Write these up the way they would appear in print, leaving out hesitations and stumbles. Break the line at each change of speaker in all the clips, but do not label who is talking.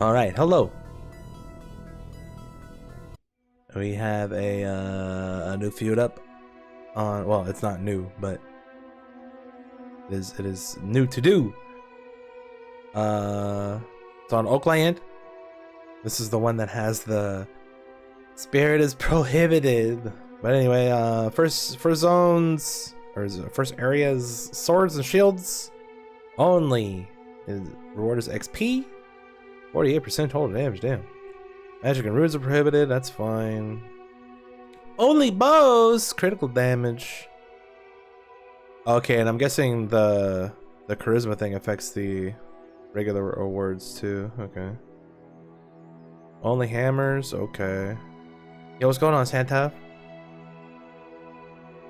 All right, hello. We have a new feud up on. Well, it's not new, but it is new to do. It's on Oakland. This is the one that has the spirit is prohibited. But anyway, first zones or is it first areas, swords and shields only. Reward is XP. 48% total damage. Damn. Magic and runes are prohibited. That's fine. Only bows. Critical damage. Okay, and I'm guessing the charisma thing affects the regular rewards too. Okay. Only hammers. Okay. Yo, what's going on, Santa?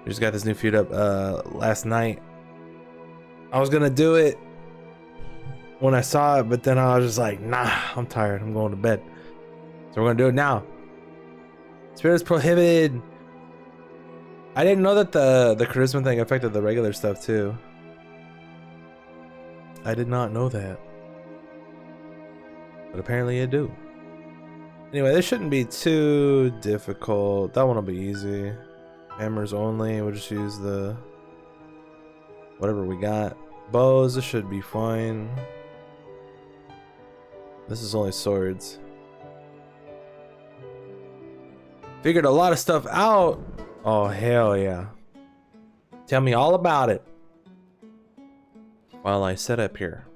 We just got this new feud up last night. I was gonna do it when I saw it, but then I was just like, nah, I'm tired. I'm going to bed. So we're gonna do it now. Spirit is prohibited. I didn't know that the charisma thing affected the regular stuff too. I did not know that. But apparently it do. Anyway, this shouldn't be too difficult. That one will be easy. Hammers only. We'll just use the whatever we got. Bows, this should be fine. This is only swords. Figured a lot of stuff out. Oh, hell yeah. Tell me all about it while I set up here.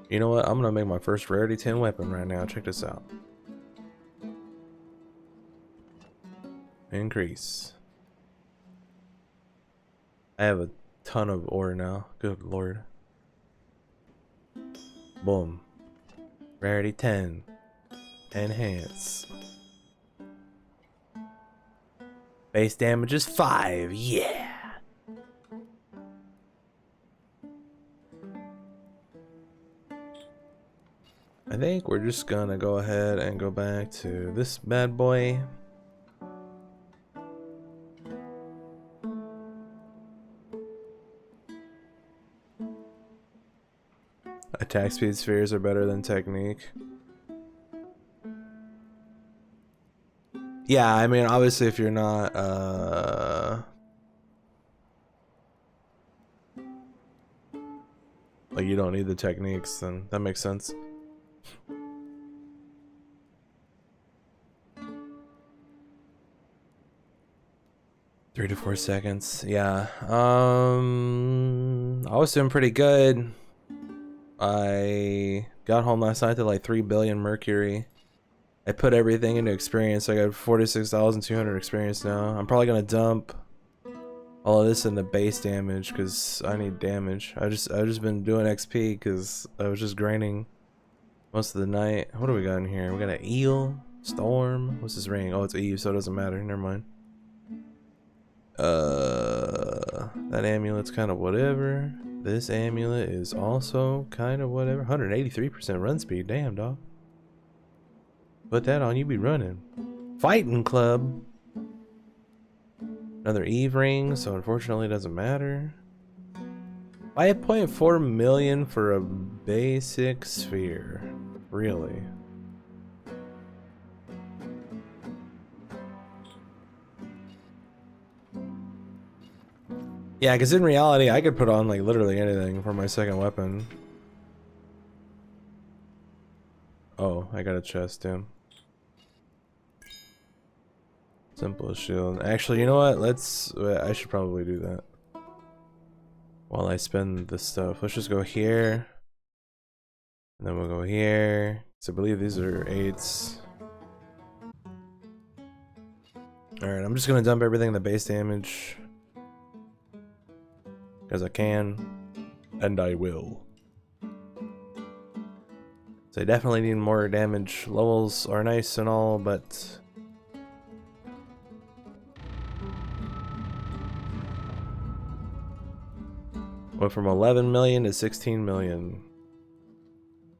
You know what? I'm gonna make my first rarity 10 weapon right now. Check this out. Increase. I have a ton of ore now. Good lord. Boom. Rarity 10. Enhance. Base damage is 5. Yeah. I think we're just gonna go ahead and go back to this bad boy. Attack speed spheres are better than technique. Yeah, I mean, obviously if you're not like you don't need the techniques, then that makes sense. Three to 4 seconds. Yeah. I was doing pretty good. I got home last night to like 3 billion mercury. I put everything into experience. I got 46,200 experience now. I'm probably gonna dump all of this into base damage because I need damage. I've just been doing XP because I was just grinding most of the night. What do we got in here? We got an eel, storm. What's this ring? Oh, it's Eve, so it doesn't matter. Never mind. That amulet's kind of whatever. This amulet is also kind of whatever. 183% run speed. Damn, dog. Put that on, you be running. Fighting club. Another Eve ring, so unfortunately it doesn't matter. 5.4 million for a basic sphere. Really? Yeah, because in reality, I could put on like literally anything for my second weapon. Oh, I got a chest, damn. Simple shield. Actually, you know what? I should probably do that. While I spend this stuff. Let's just go here. And then we'll go here. So I believe these are 8s. Alright, I'm just gonna dump everything in the base damage. Because I can. And I will. So I definitely need more damage. Levels are nice and all, but went from 11 million to 16 million.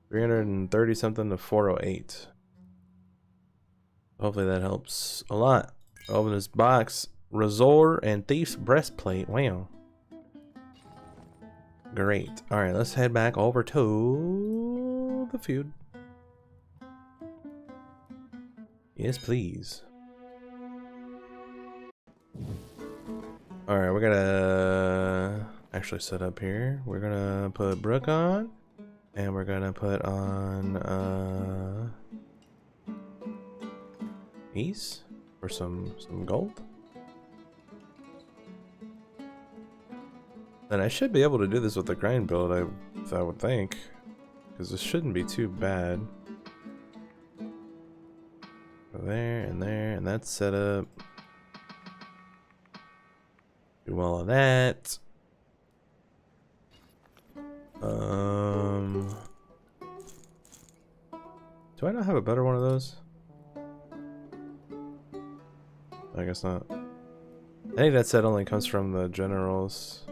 330 something to 408. Hopefully that helps a lot. Open this box. Resort and Thief's Breastplate. Wow. Great. Alright, let's head back over to the feud. Yes, please. Alright, we're gonna actually set up here. We're gonna put Brooke on. And we're gonna put on Ace for some gold. And I should be able to do this with the grind build, I would think. Because this shouldn't be too bad. There, and that's set up. Do all of that. Do I not have a better one of those? I guess not. I think that set only comes from the generals.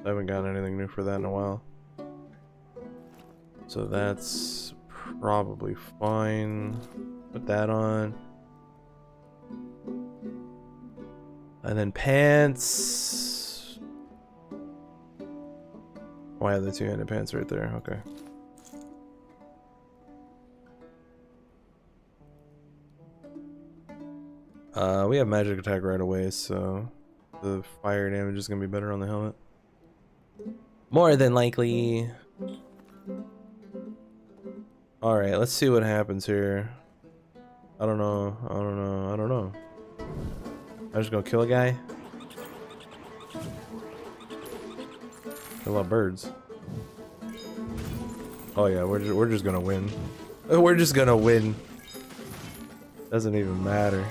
I haven't gotten anything new for that in a while. So that's probably fine. Put that on. And then pants. Oh, I have the two-handed pants right there. Okay. We have magic attack right away, so the fire damage is gonna be better on the helmet. More than likely. Alright, let's see what happens here. I don't know. I'm just gonna kill a guy. I love birds. Oh yeah, we're just gonna win. We're just gonna win. Doesn't even matter.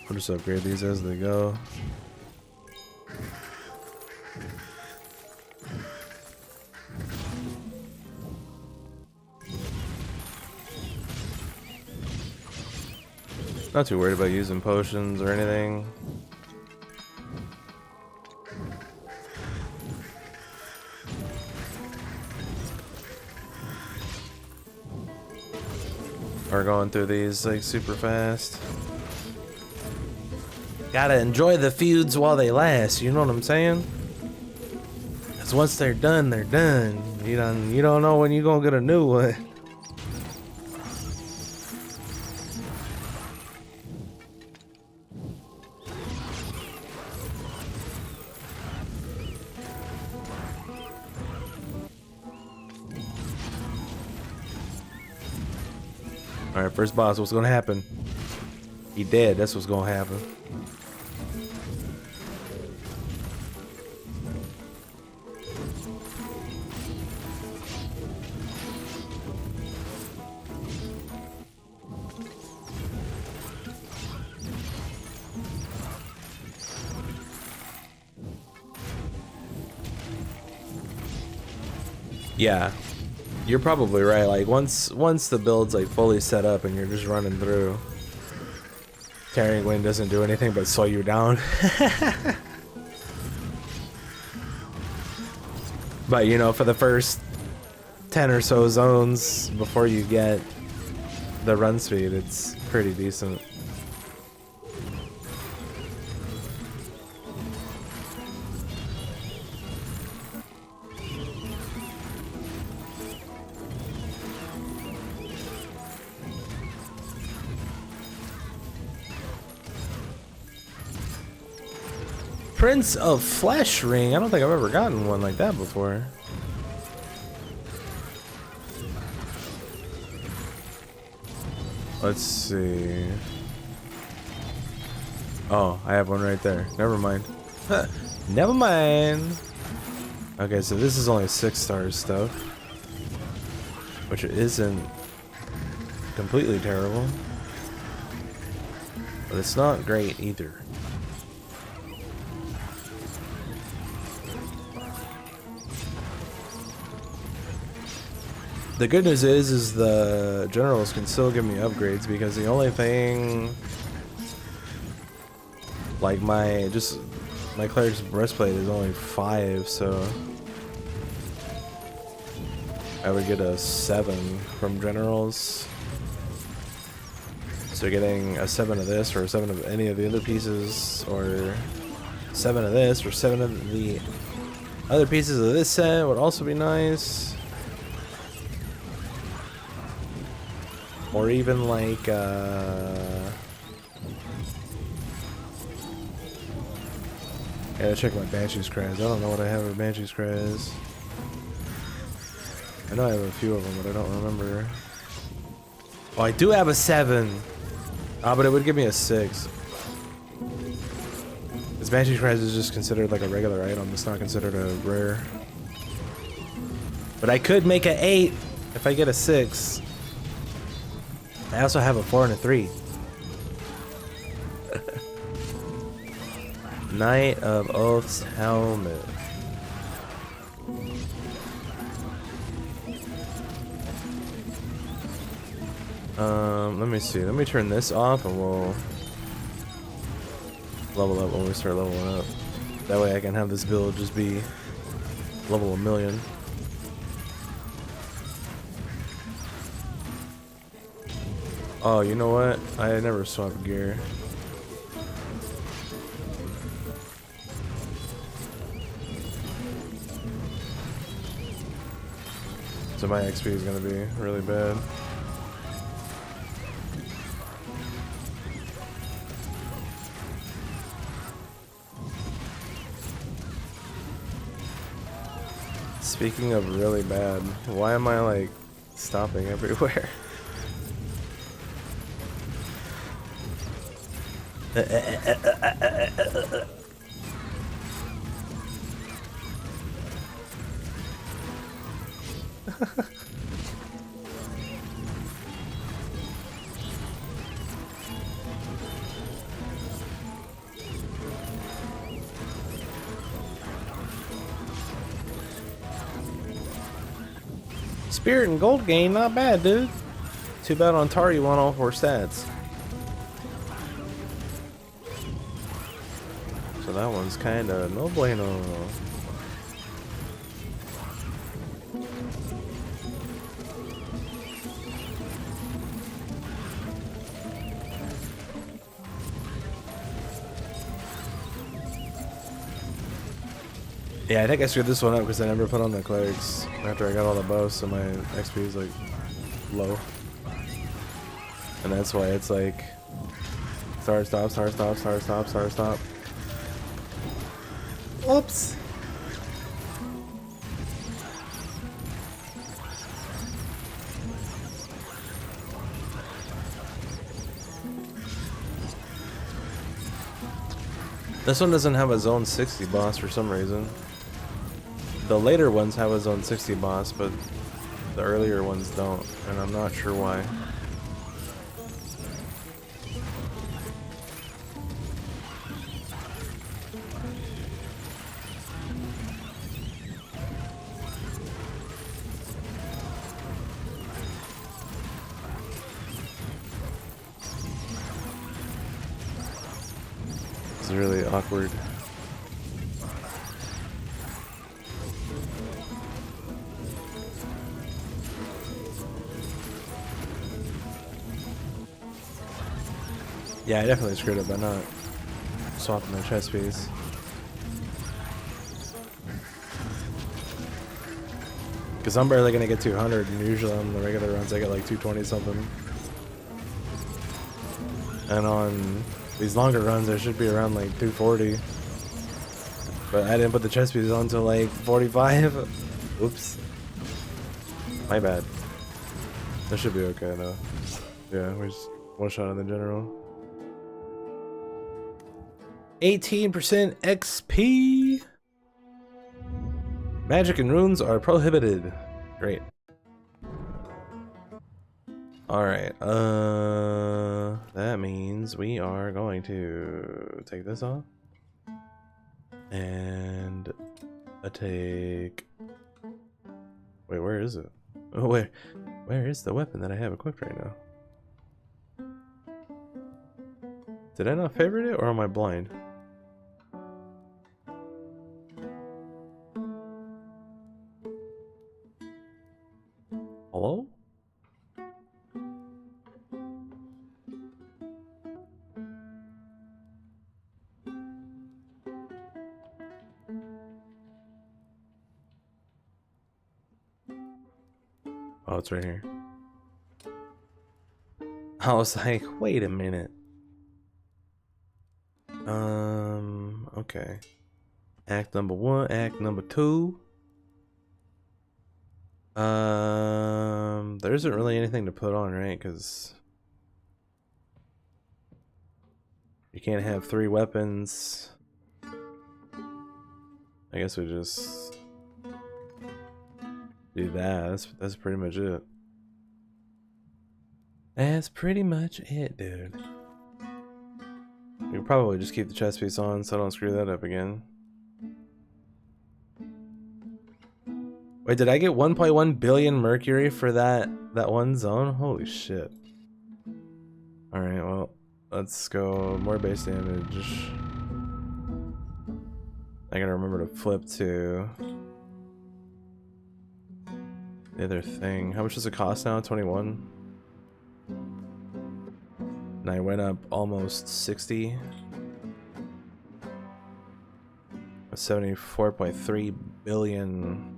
We'll just upgrade these as they go. Not too worried about using potions or anything. We're going through these like super fast. Gotta enjoy the feuds while they last, you know what I'm saying? Cause once they're done, they're done. You don't know when you're gonna get a new one. Alright, first boss, what's gonna happen? He dead, that's what's gonna happen. Yeah, you're probably right. Like once the build's like fully set up and you're just running through, Tearing Wind doesn't do anything but slow you down. But you know, for the first 10 or so zones before you get the run speed, it's pretty decent. Prince of Flesh Ring. I don't think I've ever gotten one like that before. Let's see. Oh, I have one right there. Never mind. Never mind. Okay, so this is only 6-star stuff, which isn't completely terrible, but it's not great either. The good news is the generals can still give me upgrades, because the only thing, like my cleric's breastplate is only 5, so I would get a 7 from generals. So getting a 7 of this, or a 7 of any of the other pieces, or 7 of this, or 7 of the other pieces of this set would also be nice. Or even like gotta check my Banshee's Cries. I don't know what I have with Banshee's Cries. I know I have a few of them, but I don't remember. Oh, I do have a 7. Ah, but it would give me a 6. This Banshee's Cries is just considered like a regular item. It's not considered a rare. But I could make an 8 if I get a 6. I also have a 4 and a 3. Knight of Oath's Helmet. Let me see. Let me turn this off and we'll level up when we start leveling up. That way I can have this build just be level 1,000,000. Oh, you know what? I never swapped gear. So my XP is gonna be really bad. Speaking of really bad, why am I like stopping everywhere? Spirit and gold gain, not bad, dude. Too bad on Tar you want all 4 stats. So that one's kinda no bueno. Yeah, I think I screwed this one up because I never put on the clerics after I got all the buffs, so my XP is like low. And that's why it's like start, stop, start, stop, start, stop, start, stop. Whoops. This one doesn't have a zone 60 boss for some reason. The later ones have a zone 60 boss, but the earlier ones don't, and I'm not sure why. It's really awkward. Yeah, I definitely screwed up by not swapping my chest piece. Because I'm barely gonna get 200, and usually on the regular runs I get like 220 something. And on these longer runs I should be around like 240. But I didn't put the chest piece on until like 45. Oops. My bad. That should be okay though. Yeah, we're just one shot in the general. 18% XP. Magic and runes are prohibited. Great. Alright, that means we are going to take this off. And take... Wait, where is it? Oh, where is the weapon that I have equipped right now? Did I not favorite it, or am I blind? Hello? Oh, it's right here. I was like, wait a minute. Okay. Act number 1, act number 2. There isn't really anything to put on, right? Because you can't have 3 weapons. I guess we just do that. That's pretty much it. That's pretty much it, dude. We could probably just keep the chest piece on so I don't screw that up again. Wait, did I get 1.1 billion mercury for that one zone? Holy shit. Alright, well, let's go more base damage. I gotta remember to flip to the other thing. How much does it cost now? 21? And I went up almost 60. 74.3 billion.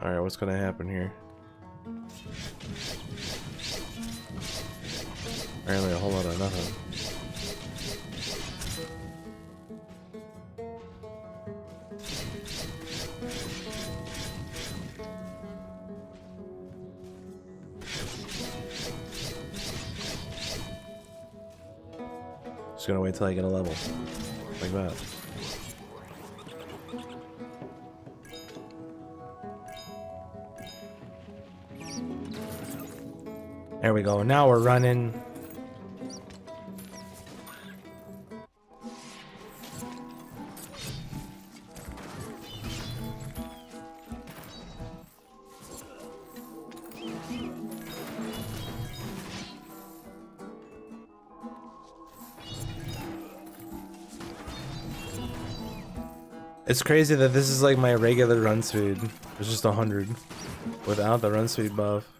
Alright, what's gonna happen here? Apparently a whole lot of nothing. Just gonna wait till I get a level. Like that. There we go. Now we're running. It's crazy that this is like my regular run speed. It's just 100 without the run speed buff.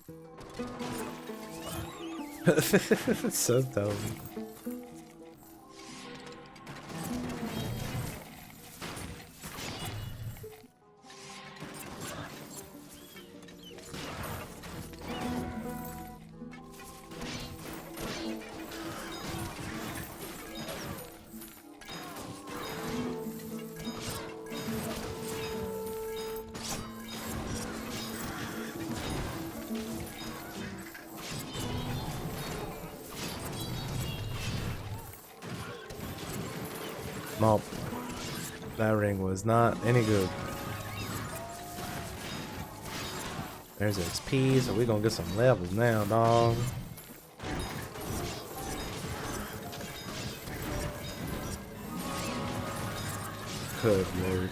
It's so dumb. Nope. That ring was not any good. There's XP, so we're gonna get some levels now, dog. Good lord.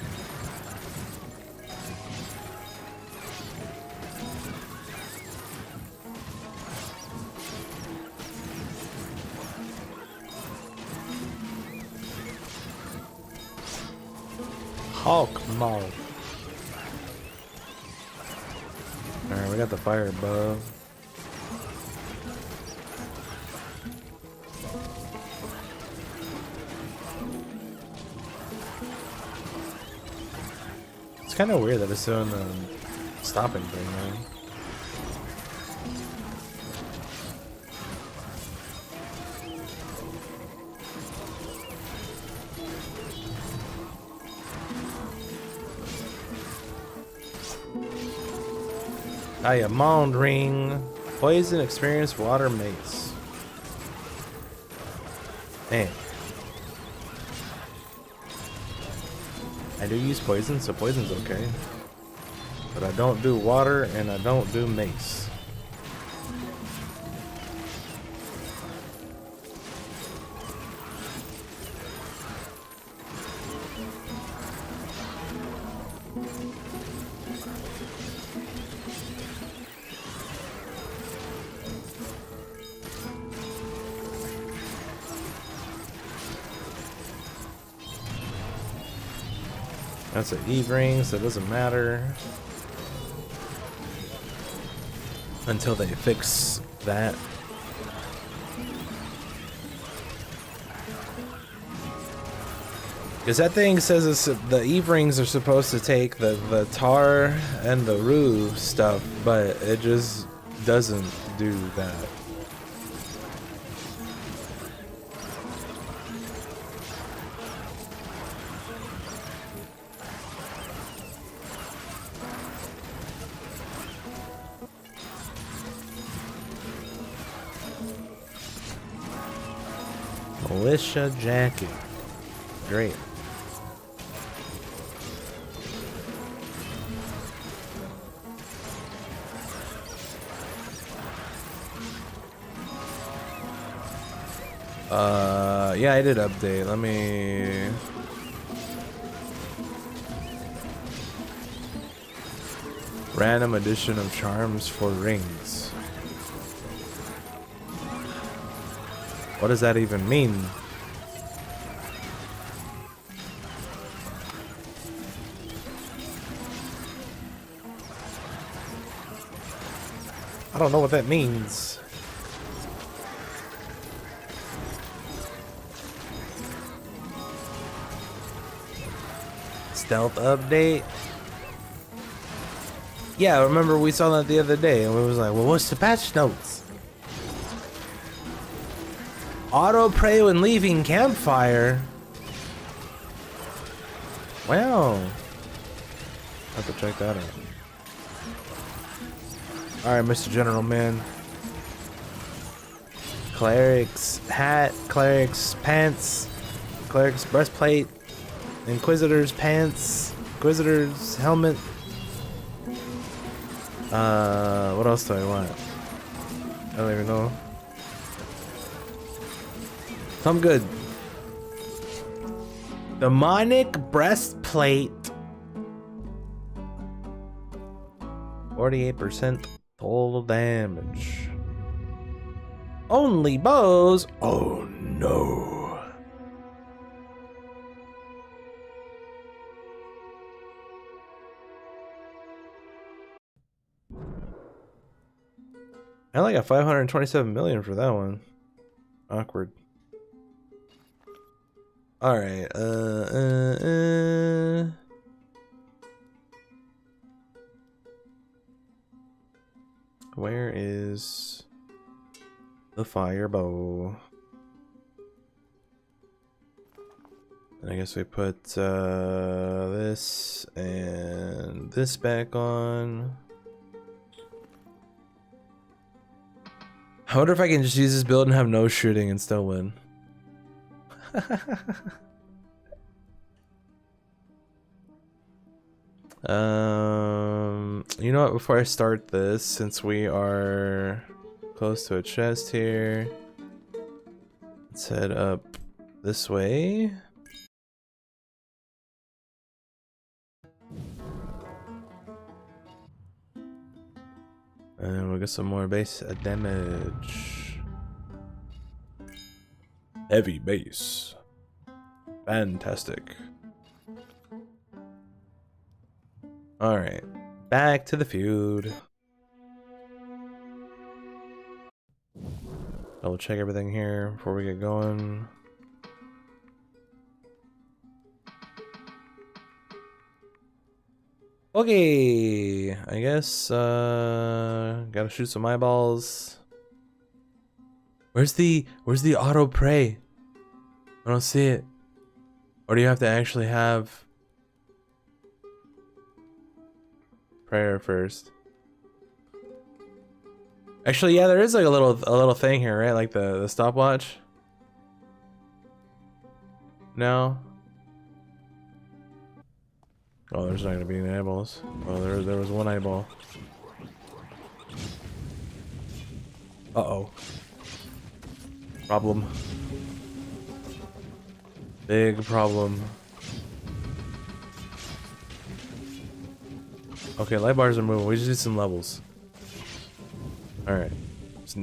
Hulk mode. Alright, we got the fire above. It's kind of weird that it's doing the stopping thing, man. Diamond ring. Poison experience water mace. Man. I do use poison, so poison's okay. But I don't do water and I don't do mace. That's an Eve ring, so it doesn't matter. until they fix that. Because that thing says the Eve rings are supposed to take the tar and the rue stuff, but it just doesn't do that. Militia jacket. Great. Yeah, I did update. Let me... Random addition of charms for rings. What does that even mean? I don't know what that means. Stealth update? Yeah, remember we saw that the other day and we was like, well, what's the patch notes? Auto pray when leaving campfire? Wow. Have to check that out. Alright, Mr. General Man. Cleric's hat, cleric's pants, cleric's breastplate, Inquisitor's pants, Inquisitor's helmet. What else do I want? I don't even know. I'm good. Demonic breastplate. 48% total damage. Only bows? Oh no. I only got 527 million for that one. Awkward. Alright, where is the fire bow? And I guess we put this and this back on. I wonder if I can just use this build and have no shooting and still win. You know what, before I start this, since we are close to a chest here, let's head up this way. And we'll get some more base damage. Heavy base. Fantastic. Alright. Back to the feud. Double check everything here before we get going. Okay, I guess gotta shoot some eyeballs. Where's the auto pray? I don't see it. Or do you have to actually have prayer first? Actually, yeah, there is like a little thing here, right? Like the stopwatch. No. Oh, there's not gonna be any eyeballs. Oh, there was one eyeball. Uh-oh. Problem. Big problem. Okay, light bars are moving. We just need some levels. Alright.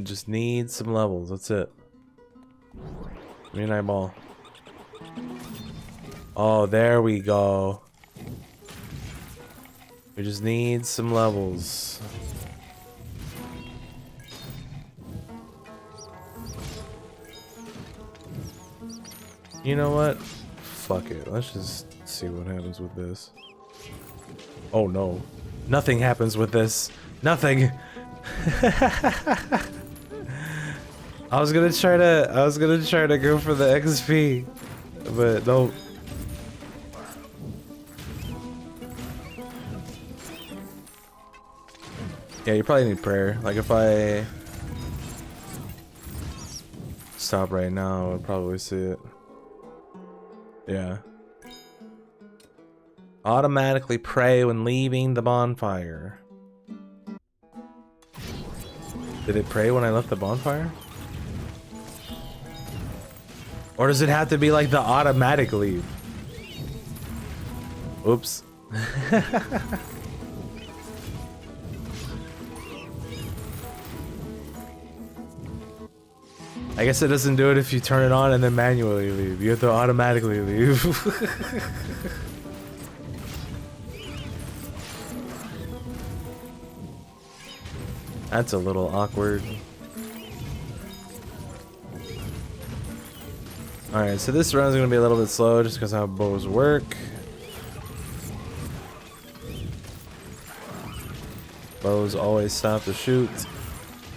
Just need some levels. That's it. Give me an eyeball. Oh, there we go. We just need some levels. You know what? Fuck it. Let's just see what happens with this. Oh no. Nothing happens with this. Nothing. I was gonna try to go for the XP, but no. Yeah, you probably need prayer. Like if I stop right now, I would probably see it. Yeah. Automatically pray when leaving the bonfire. Did it pray when I left the bonfire? Or does it have to be like the automatic leave? Oops. I guess it doesn't do it if you turn it on and then manually leave. You have to automatically leave. That's a little awkward. Alright, so this round's gonna be a little bit slow just because how bows work. Bows always stop to shoot.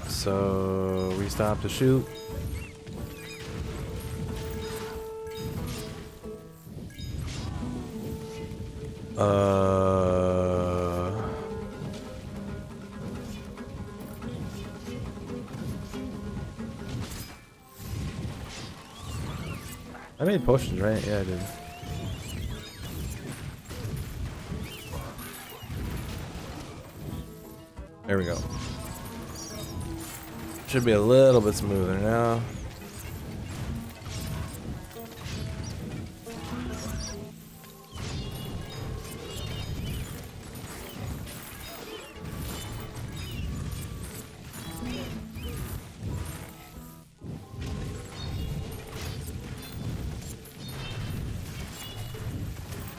So we stop to shoot. I made potions, right? Yeah, I did. There we go. Should be a little bit smoother now.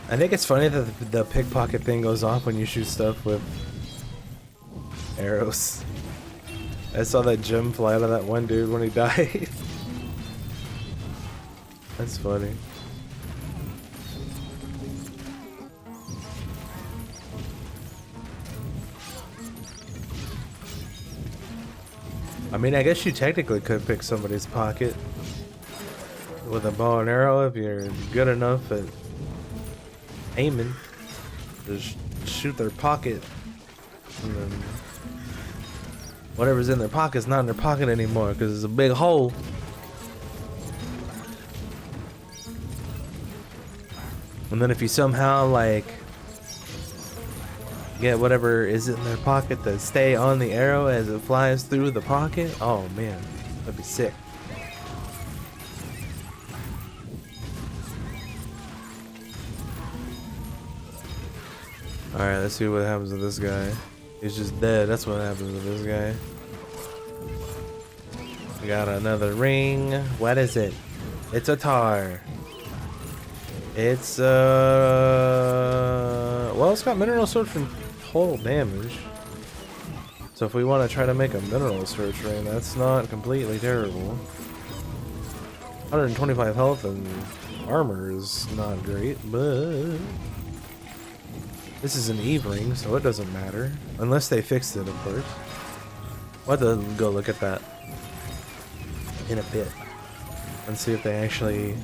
I think it's funny that the pickpocket thing goes off when you shoot stuff with arrows. I saw that gem fly out of that one dude when he died. That's funny. I mean, I guess you technically could pick somebody's pocket with a bow and arrow if you're good enough at aiming. Just shoot their pocket, and then whatever's in their pocket's not in their pocket anymore because it's a big hole. And then if you somehow like get whatever is in their pocket to stay on the arrow as it flies through the pocket, oh man, that'd be sick. Alright, let's see what happens with this guy. He's just dead. That's what happens with this guy. We got another ring. What is it? It's a tar. It's well, it's got mineral sword from total damage. So if we want to try to make a mineral search ring, that's not completely terrible. 125 health and armor is not great, but this is an Eve ring, so it doesn't matter. Unless they fixed it, of course. We'll have to go look at that in a bit and see if they actually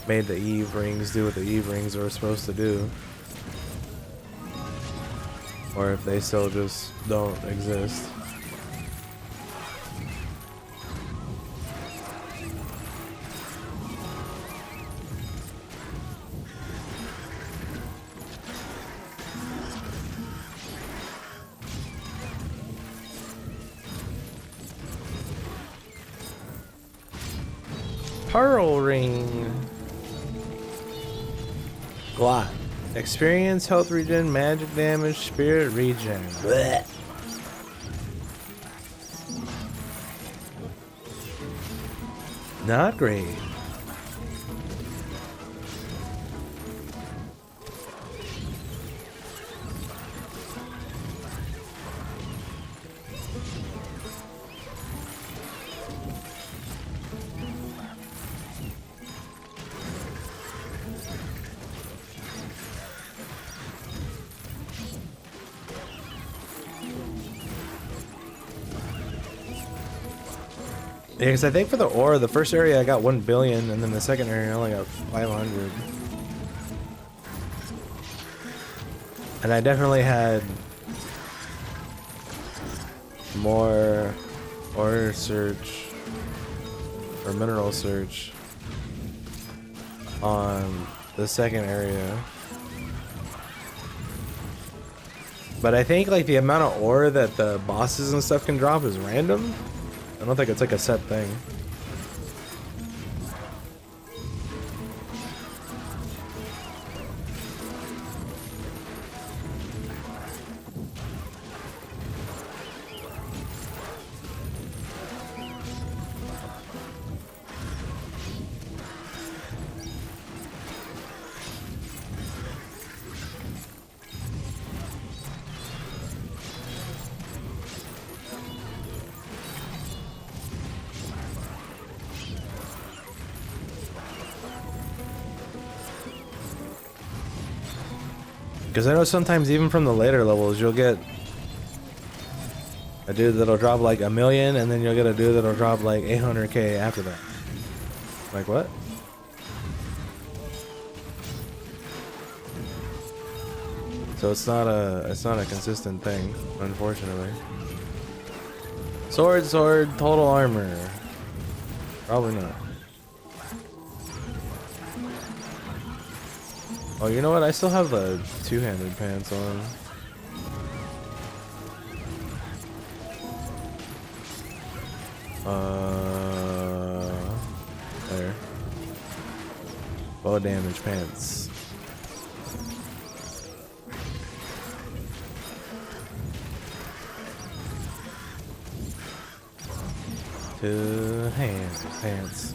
made the Eve rings do what the Eve rings were supposed to do. Or if they still just don't exist. Pearl ring. Glot. Experience, health regen, magic damage, spirit regen. Blech. Not great. Yeah, because I think for the ore, the first area I got 1 billion, and then the second area I only got 500. And I definitely had more ore search or mineral search on the second area. But I think like the amount of ore that the bosses and stuff can drop is random. I don't think it's like a set thing. Because I know sometimes even from the later levels you'll get a dude that'll drop like 1 million, and then you'll get a dude that'll drop like 800k after that. Like what? So it's not a consistent thing, unfortunately. Sword, total armor. Probably not. Oh, you know what? I still have the two-handed pants on. There. Low damage pants. Two-handed pants.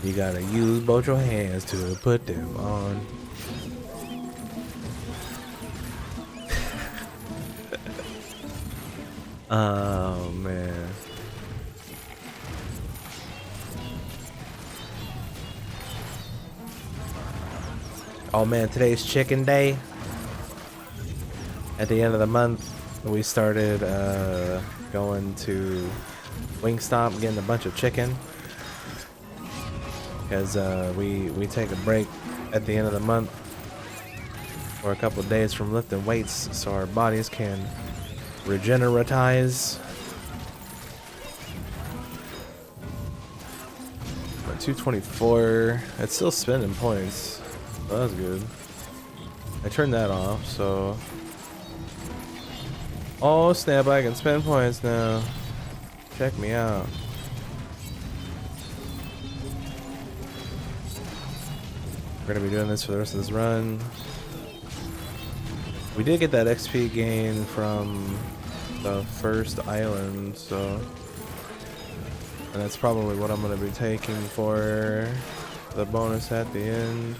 You gotta use both your hands to put them on. Oh man. Oh man, today's chicken day. At the end of the month, we started going to Wingstop, getting a bunch of chicken. Because we take a break at the end of the month for a couple of days from lifting weights so our bodies can regeneratize. But 224, it's still spending points. Oh, that's good. I turned that off, so. Oh snap, I can spend points now. Check me out. We're gonna be doing this for the rest of this run. We did get that XP gain from the first island, so. And that's probably what I'm gonna be taking for the bonus at the end.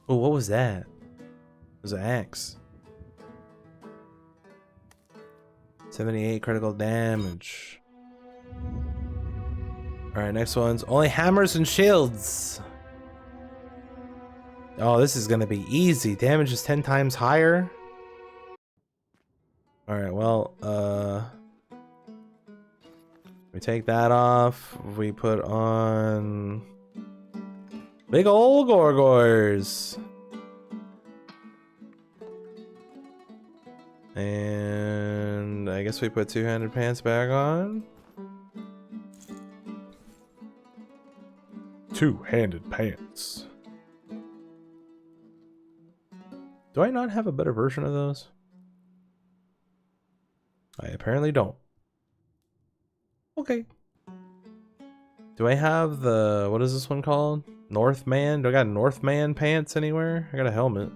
Oh, what was that? It was an axe. 78 critical damage. Alright, next one's only hammers and shields. Oh, this is gonna be easy. Damage is 10 times higher. Alright, well, we take that off. We put on big ol' Gorgors. And I guess we put two-handed pants back on. Two-handed pants. Do I not have a better version of those? I apparently don't. Okay. Do I have the, what is this one called? Northman? Do I got Northman pants anywhere? I got a helmet.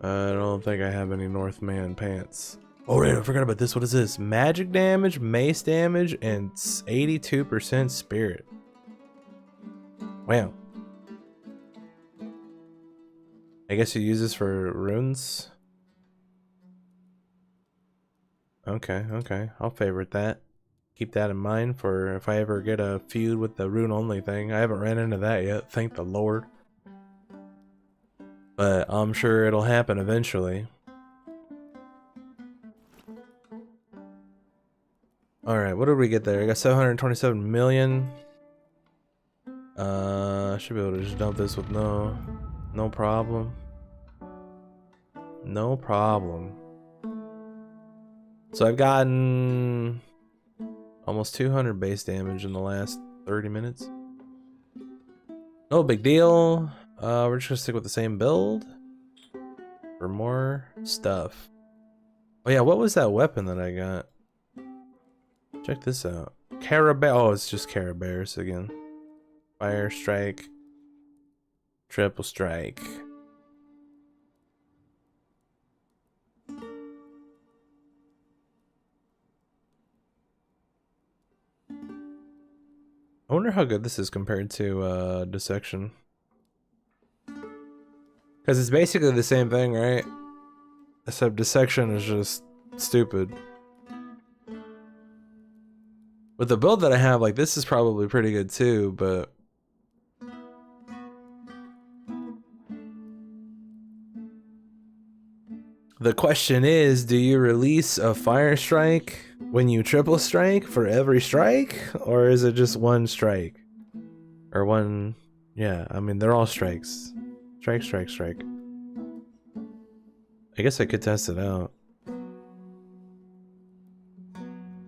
I don't think I have any Northman pants. Oh right, I forgot about this. What is this? Magic damage, mace damage, and 82% spirit. Wow. I guess you use this for runes. Okay, okay. I'll favorite that. Keep that in mind for if I ever get a feud with the rune only thing. I haven't ran into that yet, thank the Lord. But I'm sure it'll happen eventually. Alright, what did we get there? I got 727 million. Should be able to just dump this with no problem. No problem. So I've gotten almost 200 base damage in the last 30 minutes. No big deal. We're just gonna stick with the same build for more stuff. Oh yeah, what was that weapon that I got? Check this out. Carabao. Oh, it's just Carabears again. Fire strike. Triple strike. I wonder how good this is compared to dissection. Because it's basically the same thing, right? Except dissection is just stupid. With the build that I have, like, this is probably pretty good too, but the question is, do you release a fire strike when you triple strike for every strike? Or is it just one strike? Or one... Yeah, I mean, they're all strikes. Strike, strike, strike. I guess I could test it out.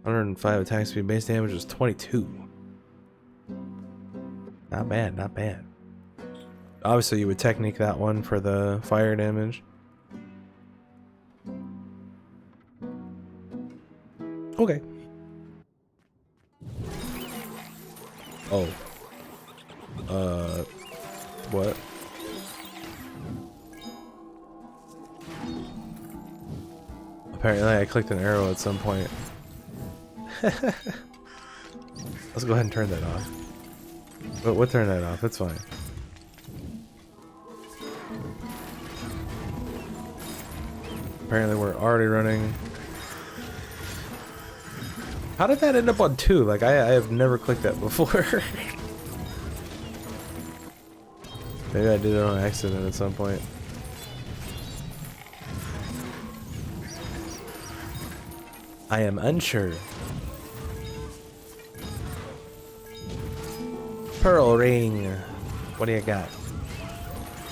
105 attack speed, base damage is 22. Not bad, not bad. Obviously, you would technique that one for the fire damage. Okay. Oh. What? Apparently I clicked an arrow at some point. Let's go ahead and turn that off. But we'll turn that off, it's fine. Apparently we're already running. How did that end up on 2? Like, I have never clicked that before. Maybe I did it on accident at some point. I am unsure. Pearl ring. What do you got?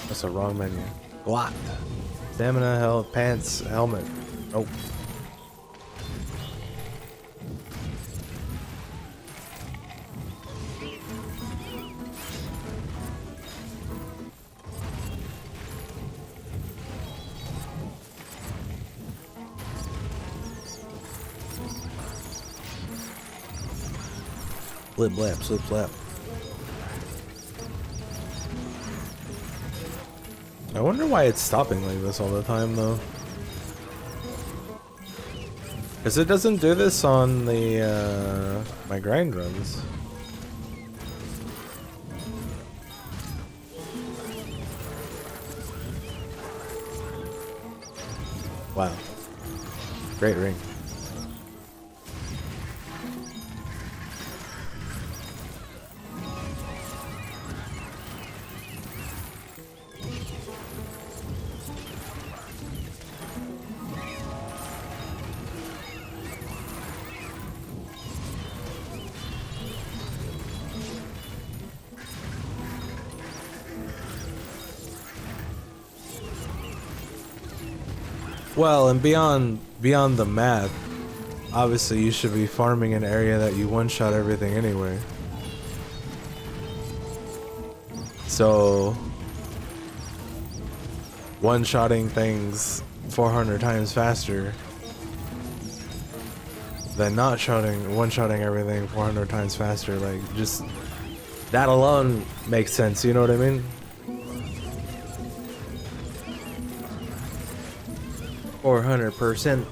That's a wrong menu. Glot. Stamina, health, pants, helmet. Nope. Slip slap, slip slap. I wonder why it's stopping like this all the time though. Because it doesn't do this on the my grind runs. Wow. Great ring. Well, and beyond the math, obviously you should be farming an area that you one-shot everything anyway. So, one-shotting things 400 times faster than not one-shotting everything 400 times faster, like, just that alone makes sense, you know what I mean? 400%.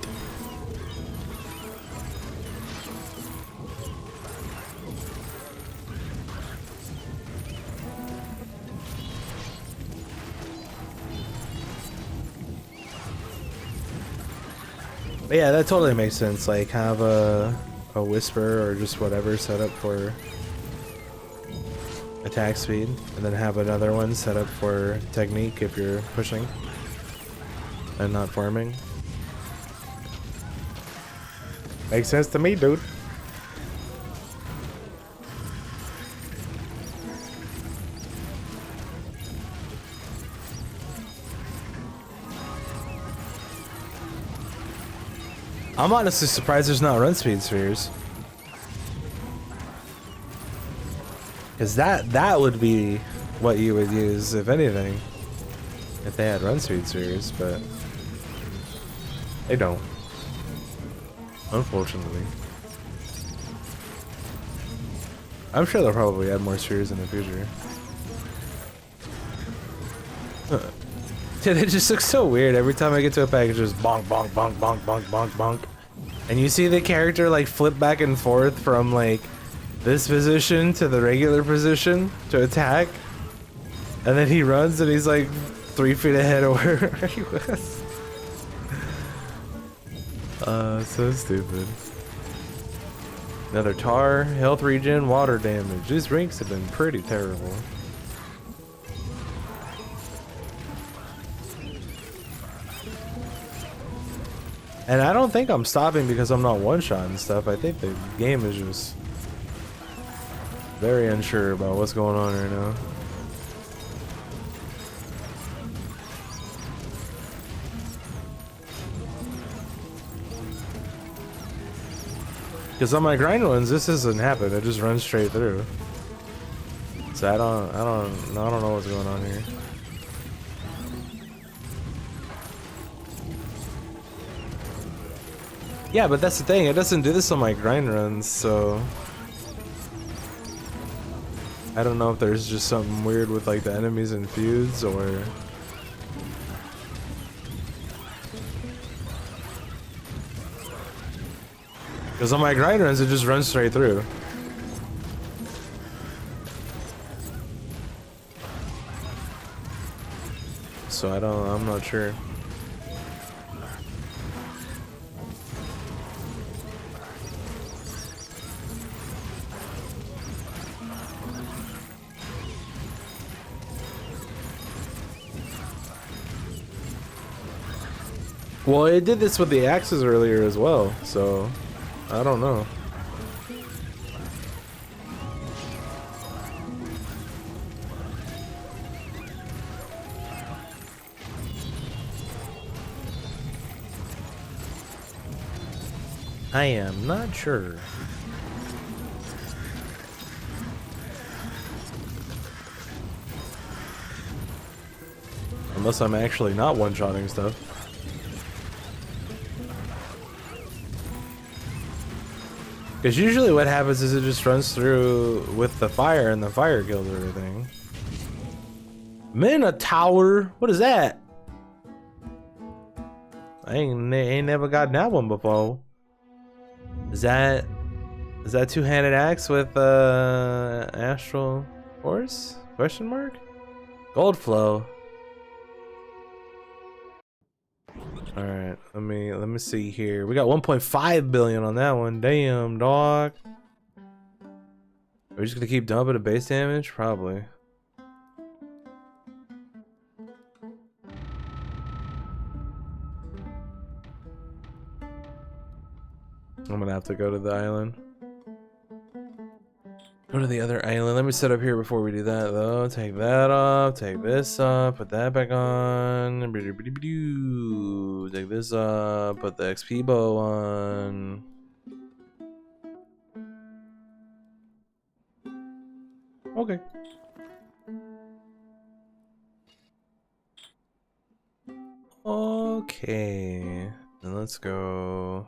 But yeah, that totally makes sense. Like have a whisper or just whatever set up for attack speed, and then have another one set up for technique if you're pushing and not farming. Makes sense to me, dude. I'm honestly surprised there's not run speed spheres. Cause that would be what you would use, if anything, if they had run speed spheres, but they don't. Unfortunately. I'm sure they'll probably add more spheres in the future. Dude, it just looks so weird. Every time I get to a package, just bonk, bonk, bonk, bonk, bonk, bonk, bonk. And you see the character like flip back and forth from like this position to the regular position to attack. And then he runs and he's like 3 feet ahead of where he was. So stupid. Another tar, health regen, water damage. These rinks have been pretty terrible. And I don't think I'm stopping because I'm not one-shotting stuff. I think the game is just very unsure about what's going on right now. Because on my grind ones, this doesn't happen. It just runs straight through. So I don't know what's going on here. Yeah, but that's the thing. It doesn't do this on my grind runs, so I don't know if there's just something weird with like the enemies and feuds, or because on my grind runs it just runs straight through. So I'm not sure. Well, it did this with the axes earlier as well, so I don't know. I am not sure. Unless I'm actually not one-shotting stuff. Because usually what happens is it just runs through with the fire and the fire kills everything. Minotaur? What is that? I ain't never gotten that one before. Is that two-handed axe with astral horse? Question mark? Gold flow. All right, let me see here. We got 1.5 billion on that one. Damn, dog. Are we just gonna keep dumping the base damage? Probably. I'm gonna have to go to the island. Go to the other island. Let me set up here before we do that, though. Take that off. Take this off. Put that back on. Take this off. Put the XP bow on. Okay. Okay. And let's go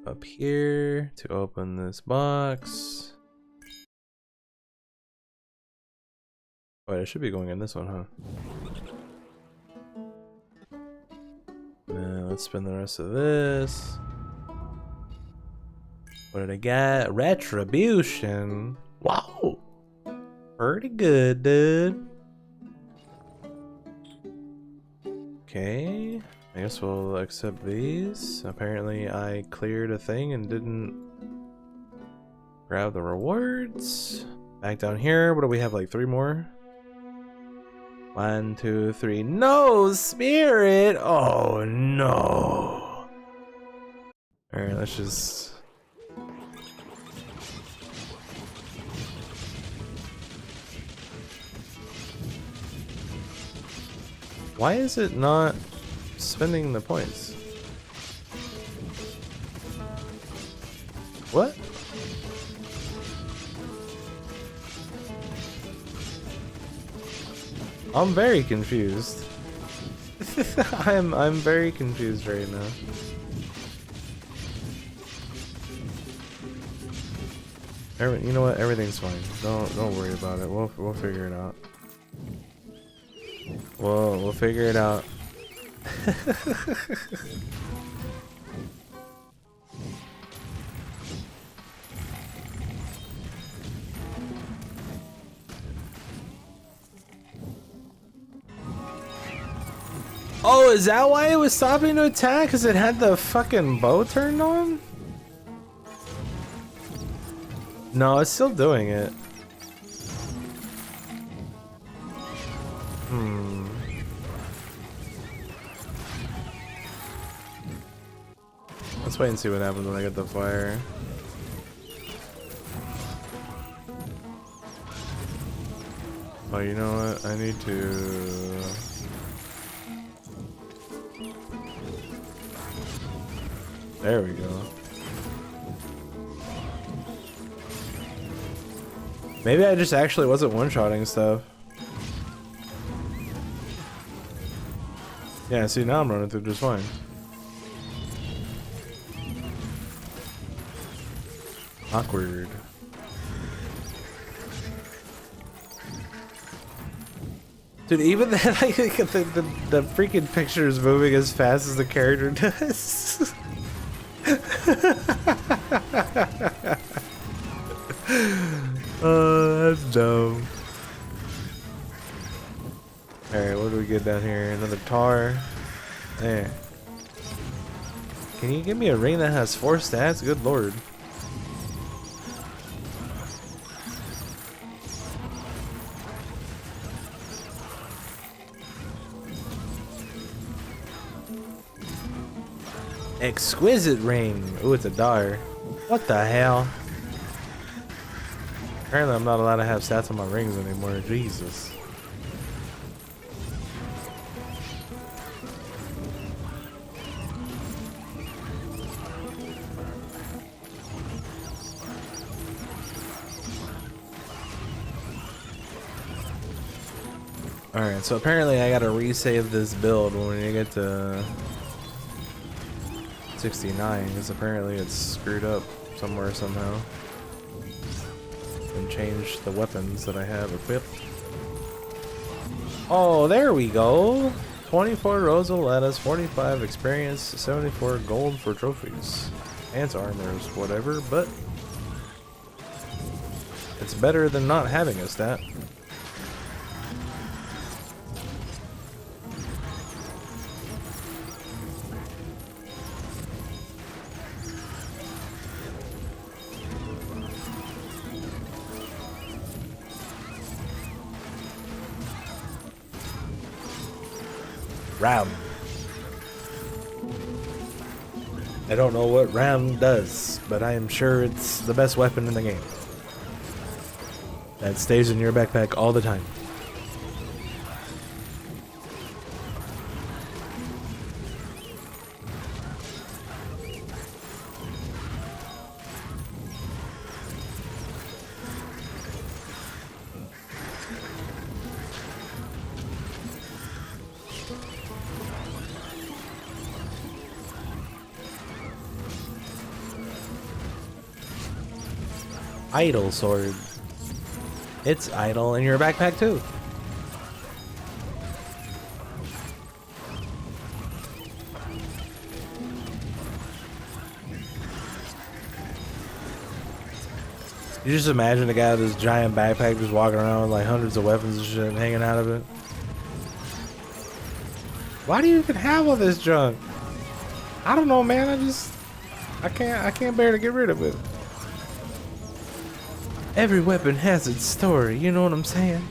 up here to open this box. Wait, I should be going in this one, huh? Now let's spend the rest of this. What did I get? Retribution. Wow. Pretty good, dude. Okay. I guess we'll accept these. Apparently I cleared a thing and didn't grab the rewards. Back down here, what do we have, like 3 more? 1, 2, 3. No, spirit! Oh no. Alright, let's just... Why is it not spending the points? What? I'm very confused. I'm very confused right now. You know what? Everything's fine. Don't worry about it. We'll figure it out. We'll figure it out. Oh, is that why it was stopping to attack? Because it had the fucking bow turned on? No, it's still doing it. Let's wait and see what happens when I get the fire. Oh, you know what? I need to... There we go. Maybe I just actually wasn't one-shotting stuff. Yeah, see, now I'm running through just fine. Awkward. Dude, even that, like, the freaking picture is moving as fast as the character does. Oh, that's dumb. Alright, what do we get down here? Another tar. There. Can you give me a ring that has 4 stats? Good lord. Exquisite ring. Ooh, it's a dar. What the hell? Apparently I'm not allowed to have stats on my rings anymore. Jesus. Alright, so apparently I gotta resave this build when you get to 69, because apparently it's screwed up somewhere somehow. And change the weapons that I have equipped. Oh, there we go! 24 rows of lettuce, 45 experience, 74 gold for trophies. Ants armors, whatever, but it's better than not having a stat. Ram. I don't know what Ram does, but I am sure it's the best weapon in the game. That stays in your backpack all the time. Idle sword. It's idle in your backpack too. You just imagine a guy with this giant backpack just walking around with like hundreds of weapons and shit hanging out of it. Why do you even have all this junk? I don't know, man. I can't bear to get rid of it. Every weapon has its story, you know what I'm saying?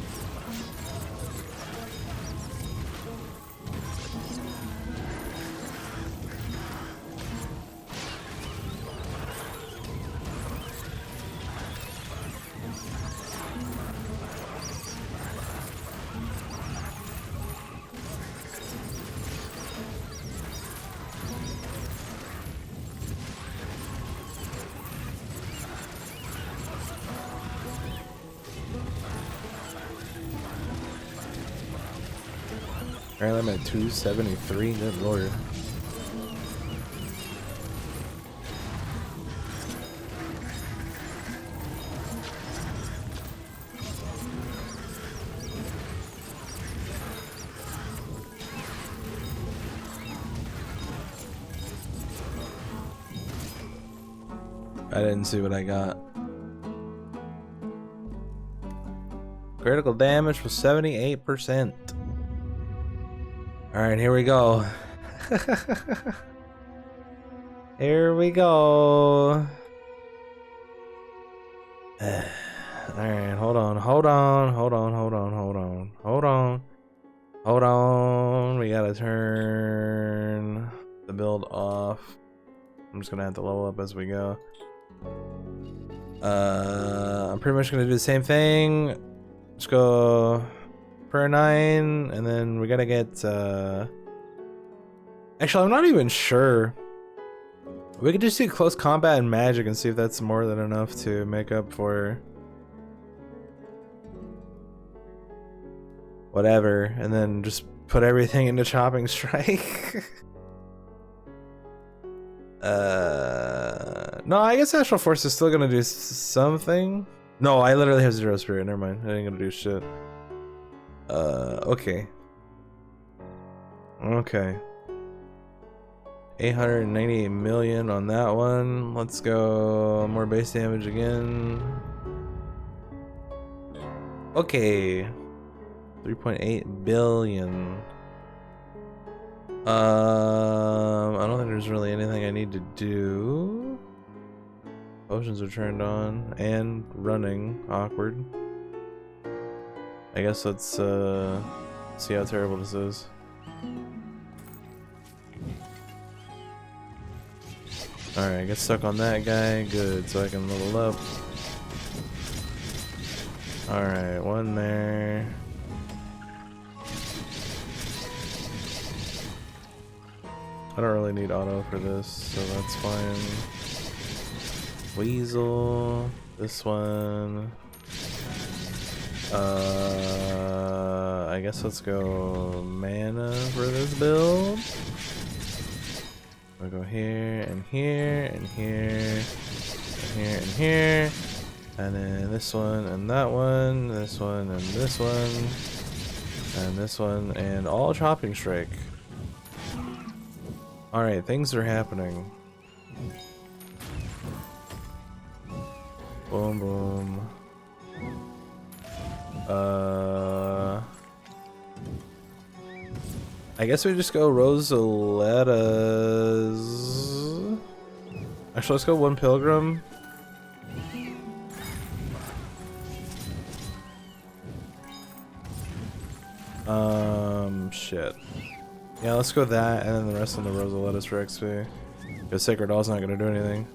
Apparently I'm at 273, good lord. I didn't see what I got. Critical damage was 78%. Alright, here we go. Here we go. Alright, hold on. We gotta turn the build off. I'm just gonna have to level up as we go. I'm pretty much gonna do the same thing. Just go per 9, and then we gotta get actually I'm not even sure. We could just do close combat and magic and see if that's more than enough to make up for whatever, and then just put everything into chopping strike. No, I guess Astral Force is still gonna do something. No, I literally have 0 spirit, never mind. I ain't gonna do shit. Okay. 898 million on that one. Let's go more base damage again. Okay. 3.8 billion. I don't think there's really anything I need to do. Potions are turned on and running. Awkward. I guess let's see how terrible this is. Alright, get stuck on that guy. Good, so I can level up. Alright, one there. I don't really need auto for this, so that's fine. Weasel. This one. I guess let's go mana for this build. We'll go here and here and here and here and here, and then this one and that one, this one and this one, and this one, and all chopping strike. Alright, things are happening. Boom boom. I guess we just go Rosalettas. Actually, let's go one Pilgrim. Shit. Yeah, let's go that, and then the rest on the Rosalettas for XP. Because Sacred Doll's not gonna do anything.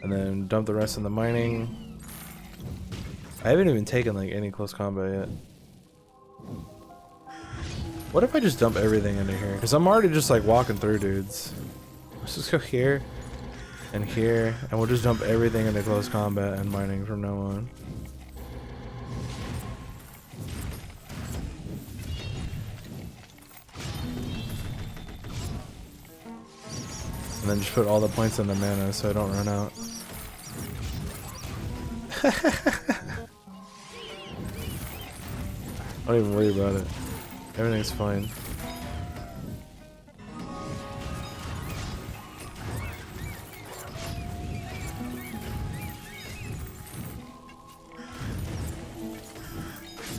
And then dump the rest in the mining. I haven't even taken like any close combat yet. What if I just dump everything into here? Because I'm already just like walking through dudes. Let's just go here and here, and we'll just dump everything into close combat and mining from now on. And then just put all the points into mana so I don't run out. Don't even worry about it. Everything's fine.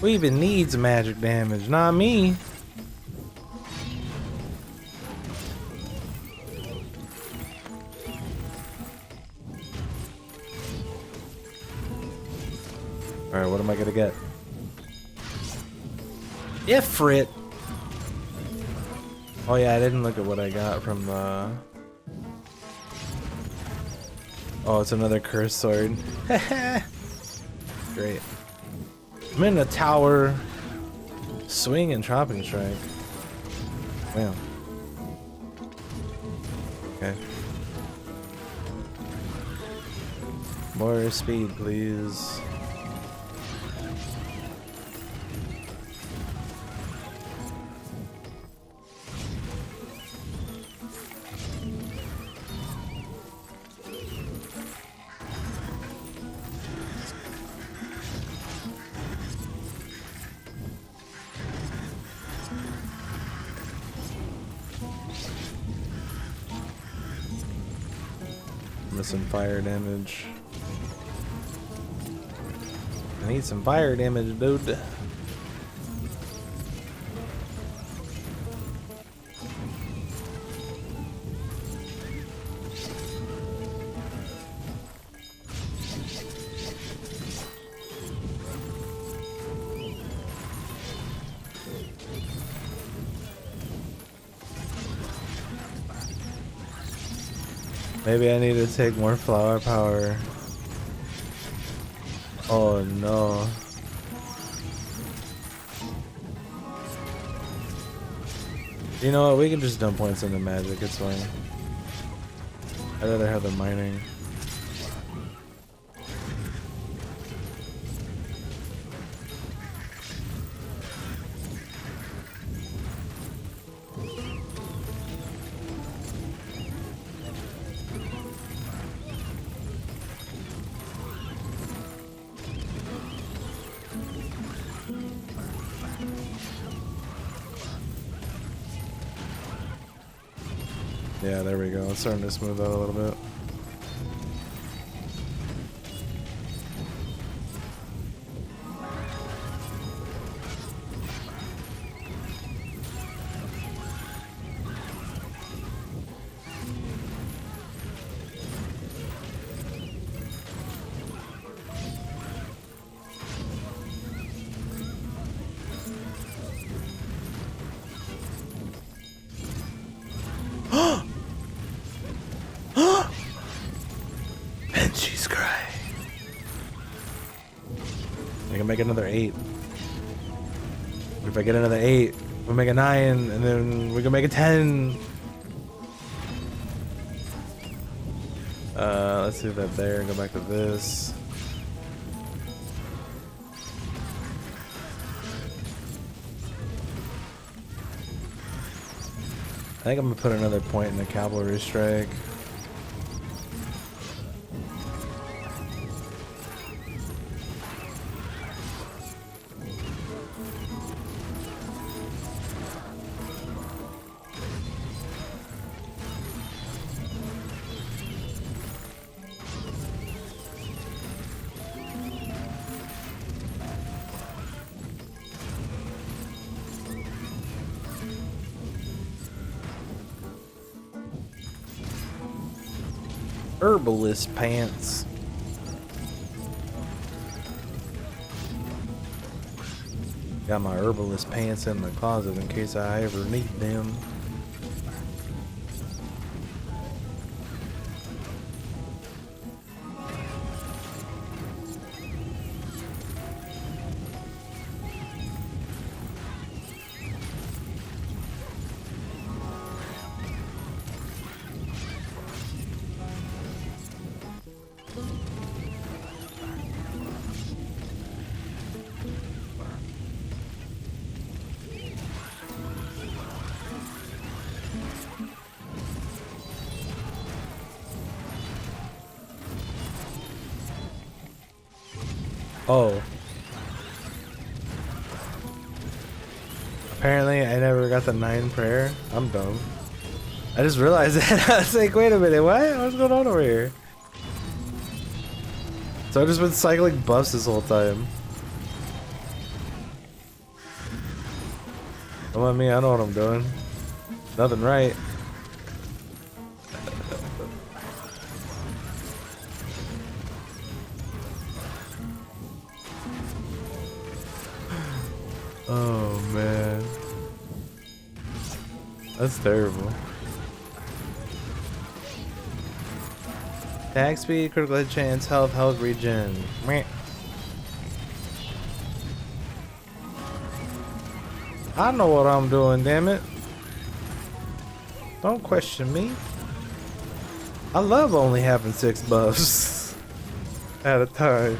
Who even needs magic damage? Not me. Alright, what am I gonna get? Ifrit! Oh yeah, I didn't look at what I got from the... Oh, it's another cursed sword. Great. I'm in a tower. Swing and chopping strike. Wow. Okay. More speed, please. Missing fire damage. I need some fire damage, dude. Maybe I need to take more flower power. Oh no. You know what, we can just dump points into magic, it's fine. I'd rather have the mining. Yeah, there we go. It's starting to smooth out a little bit. Banshee's cry. I can make another 8. If I get another 8, we'll make a 9, and then we can make a 10. Let's do that there. Go back to this. I think I'm gonna put another point in the cavalry strike. Herbalist pants. Got my herbalist pants in the closet in case I ever need them. Oh. Apparently, I never got the 9 prayer. I'm dumb. I just realized that. I was like, wait a minute, what? What's going on over here? So I've just been cycling buffs this whole time. Don't let me, I know what I'm doing. Nothing right. Oh man. That's terrible. Attack speed, critical hit chance, health regen. Meh. I know what I'm doing, damn it. Don't question me. I love only having 6 buffs at a time.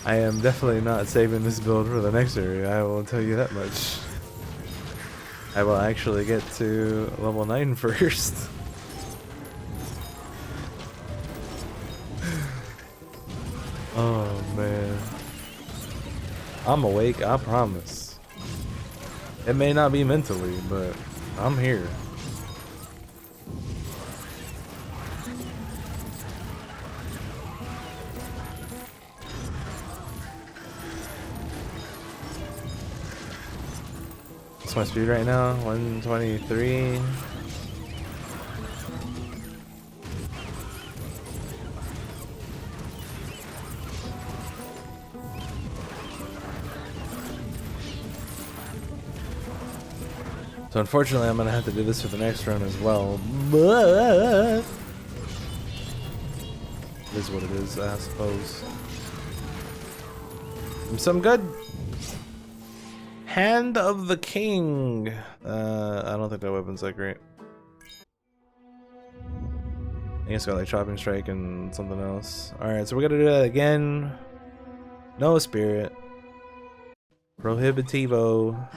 I am definitely not saving this build for the next area, I will tell you that much. I will actually get to level 9 first. Oh man. I'm awake, I promise. It may not be mentally, but I'm here. What's my speed right now? 123. So unfortunately I'm gonna have to do this for the next run as well, but it is what it is, I suppose. Some good. Hand of the King. I don't think that weapon's that great. I think it's got like Chopping Strike and something else. Alright, so we're gonna do that again. No spirit. Prohibitivo.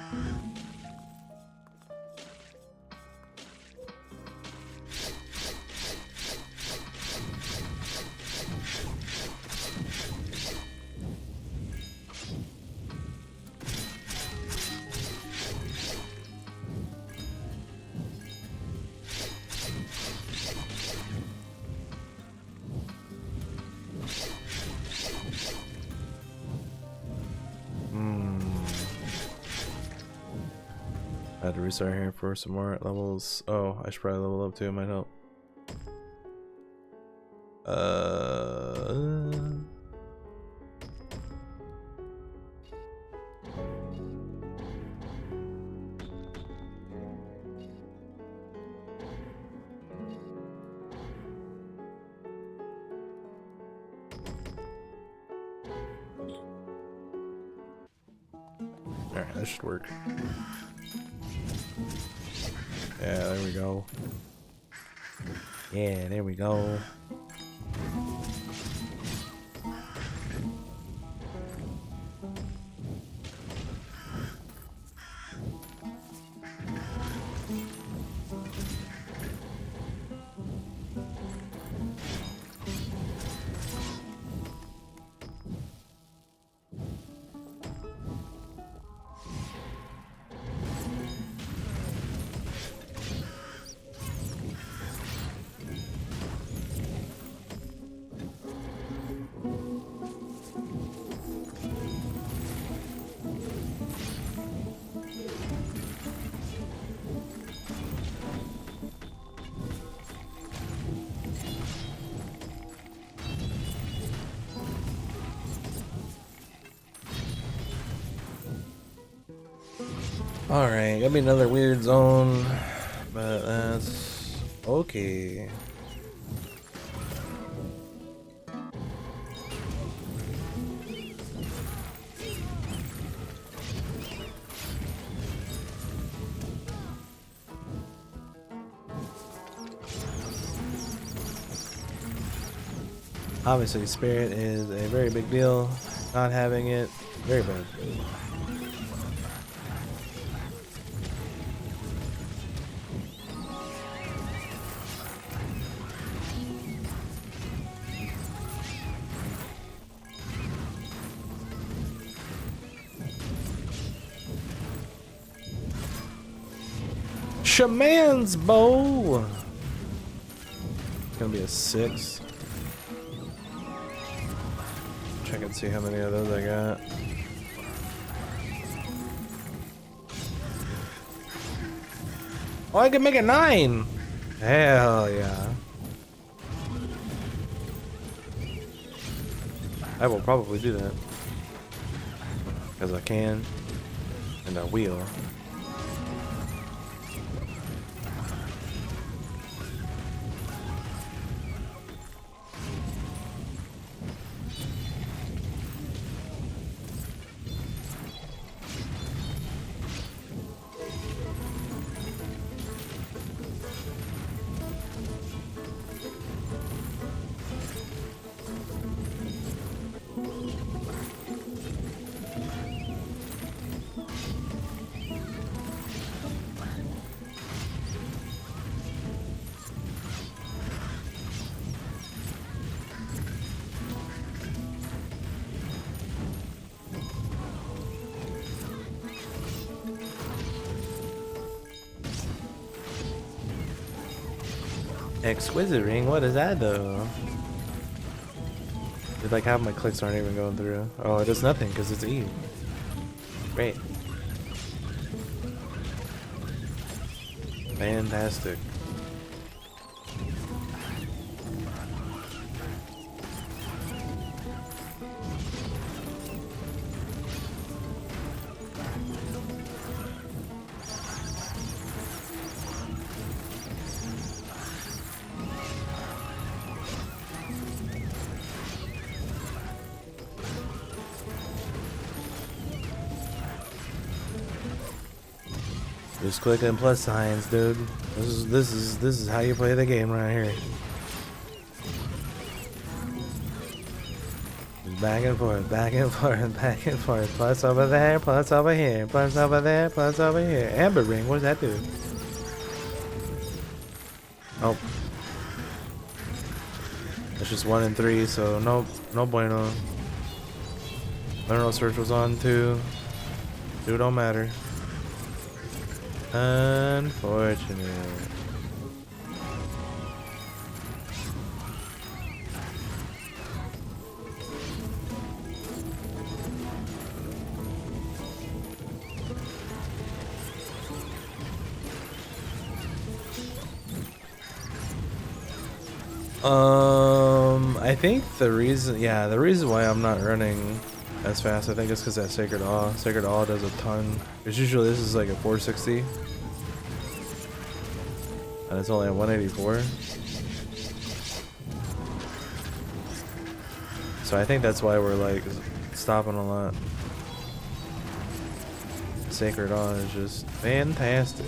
I had to restart here for some more levels. Oh, I should probably level up too, it might help. Alright, that should work. Yeah, there we go. Yeah, there we go. Alright, gonna be another weird zone, but that's okay. Obviously, spirit is a very big deal. Not having it, very bad. Shaman's bow. It's gonna be a 6. Check and see how many of those I got. Oh, I can make it 9. Hell yeah. I will probably do that. Because I can. And I will. Exquisite ring? What is that though? It's like half my clicks aren't even going through. Oh, it does nothing because it's E. Great. Fantastic. Just clicking plus signs, dude. This is how you play the game right here. Just back and forth, back and forth, back and forth. Plus over there, plus over here, plus over there, plus over here. Amber ring, what does that do? Oh. It's just 1 and 3, so no bueno. Mineral search was on too. Dude, don't matter. Unfortunate. I think the reason why I'm not running as fast, I think it's because that Sacred Awe. Sacred Awe does a ton. Because usually this is like a 460. And it's only a 184. So I think that's why we're like stopping a lot. Sacred Awe is just fantastic.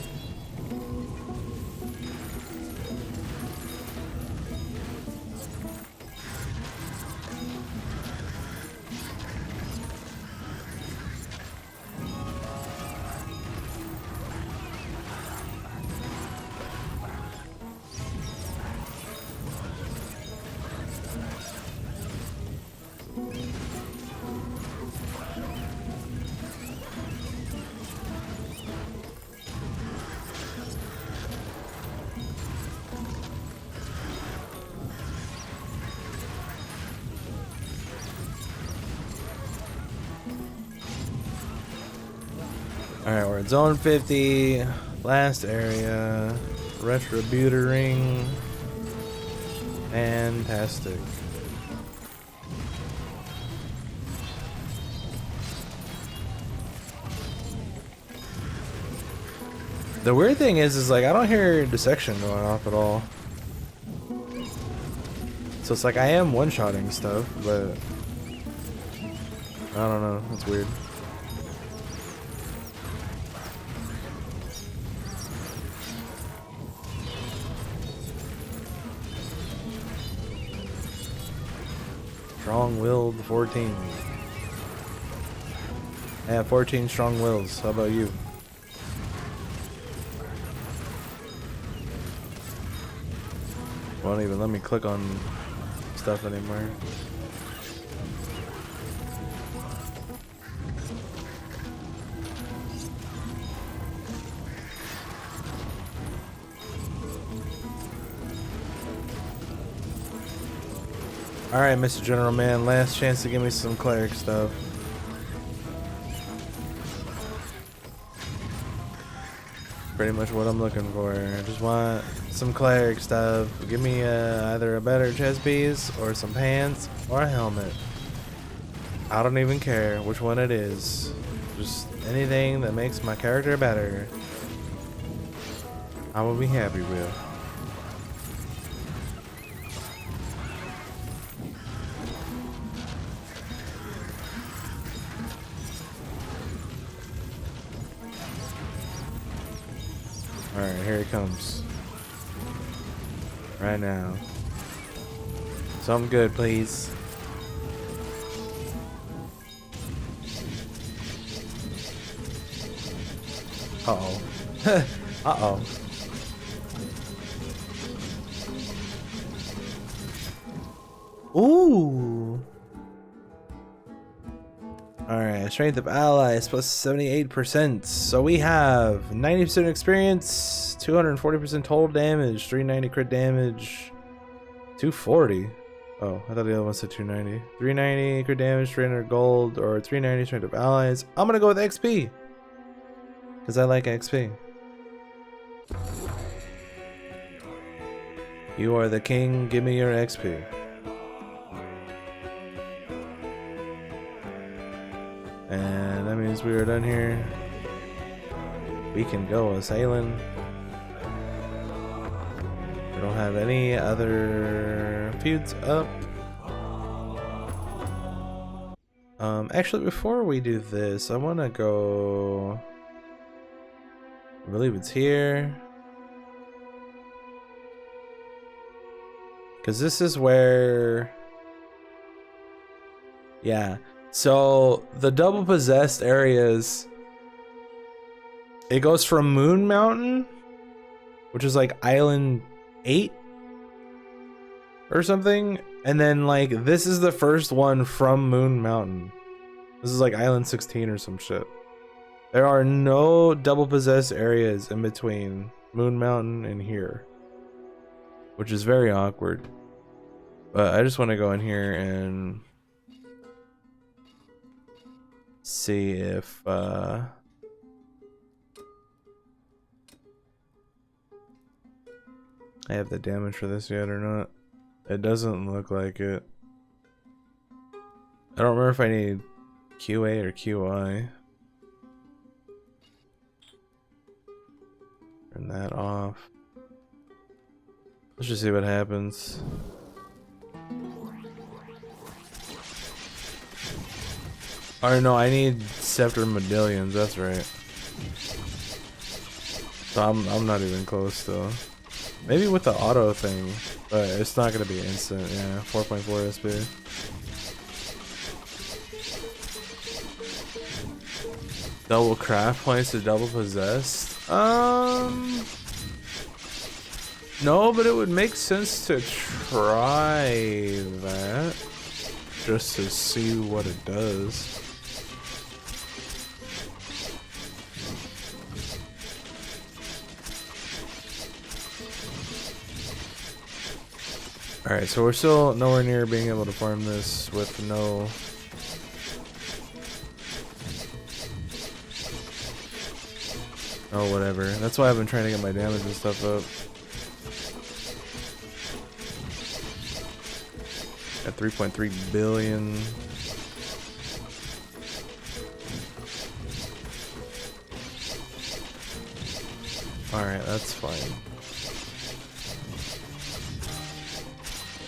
Alright, we're at zone 50, last area, Retributor ring, fantastic. The weird thing is like I don't hear dissection going off at all. So it's like I am one-shotting stuff, but I don't know, it's weird. Strong-willed 14. I have 14 strong wills. How about you? Won't even let me click on stuff anymore. Alright, Mr. General Man, last chance to give me some cleric stuff. Pretty much what I'm looking for. I just want some cleric stuff. Give me either a better chest piece or some pants or a helmet. I don't even care which one it is. Just anything that makes my character better, I will be happy with. Alright, here it comes. Right now. Something good, please. Uh-oh. Uh-oh. Ooh. Alright, strength of allies plus 78%. So we have 90% experience, 240% total damage, 390 crit damage, 240. Oh, I thought the other one said 290. 390 crit damage, 300 gold, or 390 strength of allies. I'm gonna go with XP. Because I like XP. You are the king, give me your XP. And that means we are done here. We can go a sailing. We don't have any other feuds up. Actually, before we do this, I want to go. I believe it's here. Because this is where. Yeah. So the double possessed areas, it goes from Moon Mountain, which is like Island 8 or something, and then like this is the first one from Moon Mountain. This is like Island 16 or some shit. There are no double possessed areas in between Moon Mountain and here, which is very awkward. But I just want to go in here and see if I have the damage for this yet or not. It doesn't look like it. I don't remember if I need QA or QI. Turn that off. Let's just see what happens. Or no, I need scepter medallions, that's right. So I'm not even close though. Maybe with the auto thing, but it's not gonna be instant, yeah. 4.4 SP. Double craft points to double possessed? No, but it would make sense to try that. Just to see what it does. Alright, so we're still nowhere near being able to farm this with no... Oh, whatever. That's why I've been trying to get my damage and stuff up. At 3.3 billion. Alright, that's fine.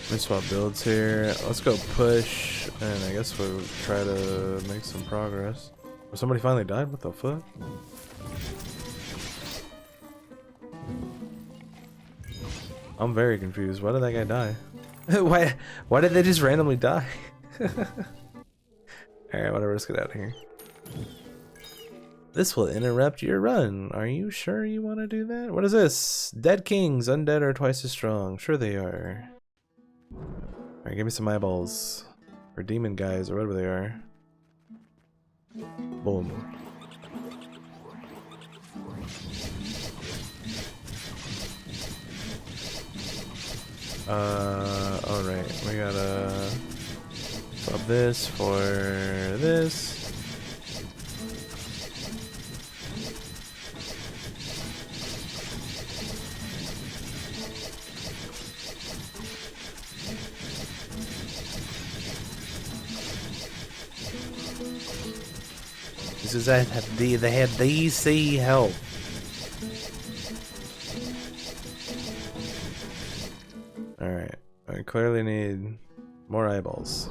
Let me swap builds here. Let's go push, and I guess we'll try to make some progress. Oh, somebody finally died? What the fuck? I'm very confused. Why did that guy die? Why did they just randomly die? Alright, whatever, let's get out of here. This will interrupt your run. Are you sure you want to do that? What is this? Dead kings, undead are twice as strong. Sure they are. Alright, give me some eyeballs. Or demon guys, or whatever they are. Boom. Alright, we gotta swap this for this. This is that they had DC health. Alright. I clearly need more eyeballs.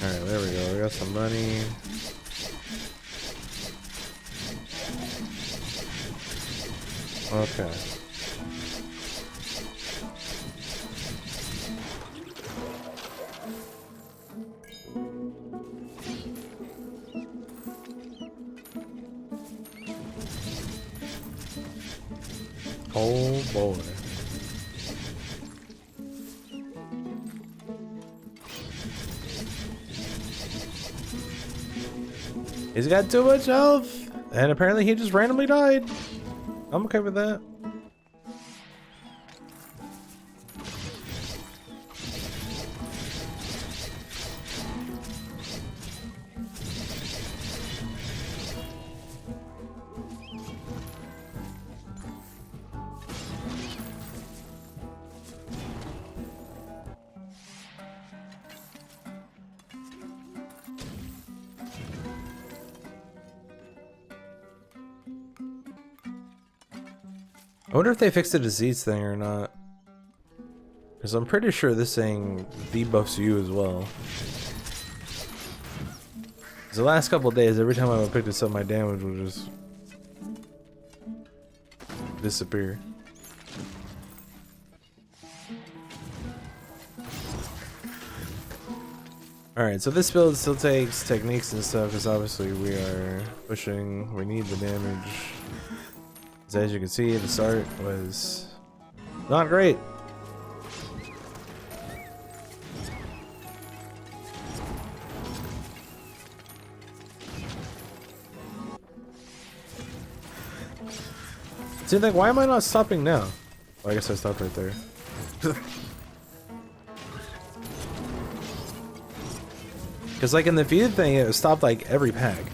Alright, there we go. We got some money. Okay. Oh boy. He's got too much health, and apparently he just randomly died. I'm okay with that. I wonder if they fixed the disease thing or not. Because I'm pretty sure this thing debuffs you as well. Because the last couple of days, every time I would pick this up, my damage would just disappear. Alright, so this build still takes techniques and stuff, because obviously we are pushing, we need the damage. As you can see, the start was not great. See, like, why am I not stopping now? Oh, I guess I stopped right there. Because, like, in the feud thing, it stopped, like, every pack.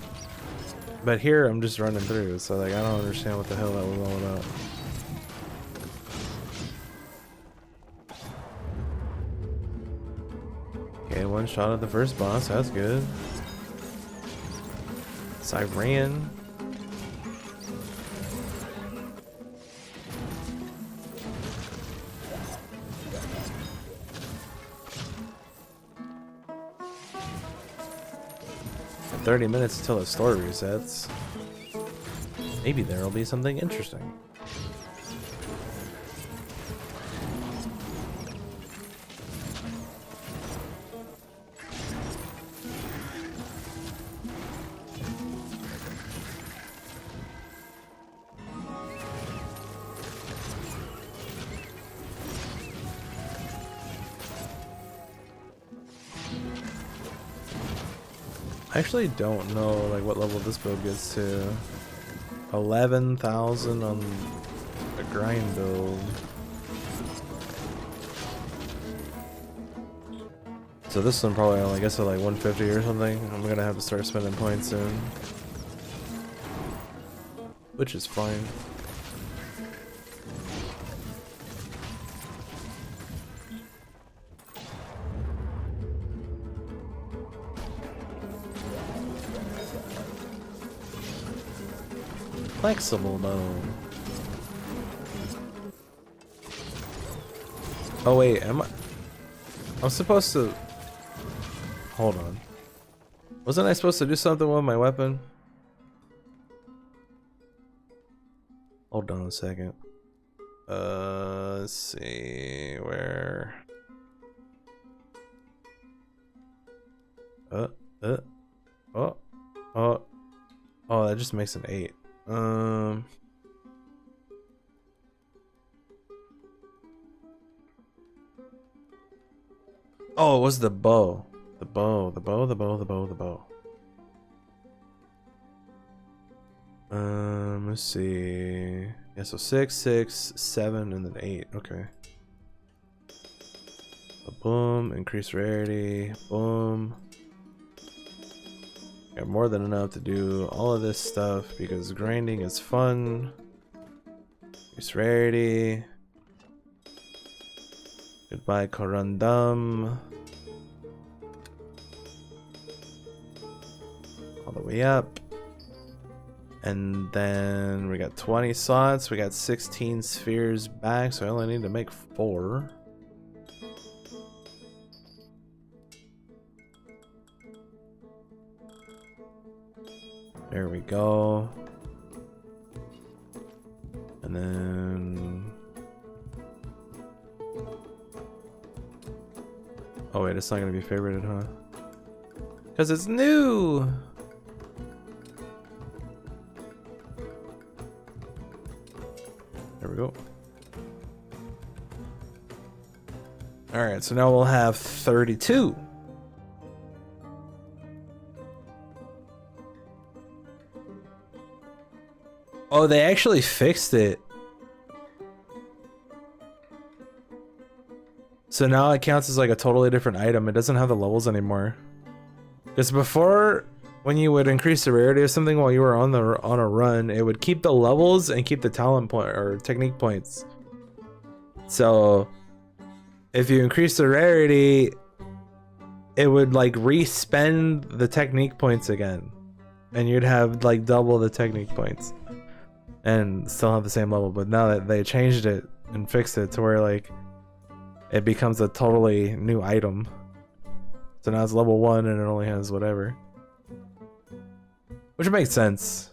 But here, I'm just running through, so, like, I don't understand what the hell that was all about. Okay, one shot at the first boss, that's good. Siren. And 30 minutes until the store resets. Maybe there'll be something interesting. I actually don't know like what level this build gets to. 11,000 on a grind build. So this one probably only gets to like 150 or something. I'm gonna have to start spending points soon, which is fine. Flexible though. Oh wait, I'm supposed to... Hold on. Wasn't I supposed to do something with my weapon? Hold on a second. Let's see where... Oh, that just makes an 8. Oh, it was the bow. The bow. Let's see. Yeah, so 6, 6, 7, and then 8. Okay. Boom. Increase rarity. Boom. Got more than enough to do all of this stuff because grinding is fun. Increase rarity. Goodbye, Corundum. All the way up. And then we got 20 slots. We got 16 spheres back, so I only need to make 4. There we go. And then... oh wait, it's not gonna be favorited, huh? Because it's new! There we go. Alright, so now we'll have 32. Oh, they actually fixed it. So now it counts as like a totally different item. It doesn't have the levels anymore. Because before, when you would increase the rarity of something while you were on a run, it would keep the levels and keep the talent point or technique points. So if you increase the rarity, it would like re-spend the technique points again, and you'd have like double the technique points and still have the same level. But now that they changed it and fixed it to where like it becomes a totally new item. So now it's level 1 and it only has whatever. Which makes sense,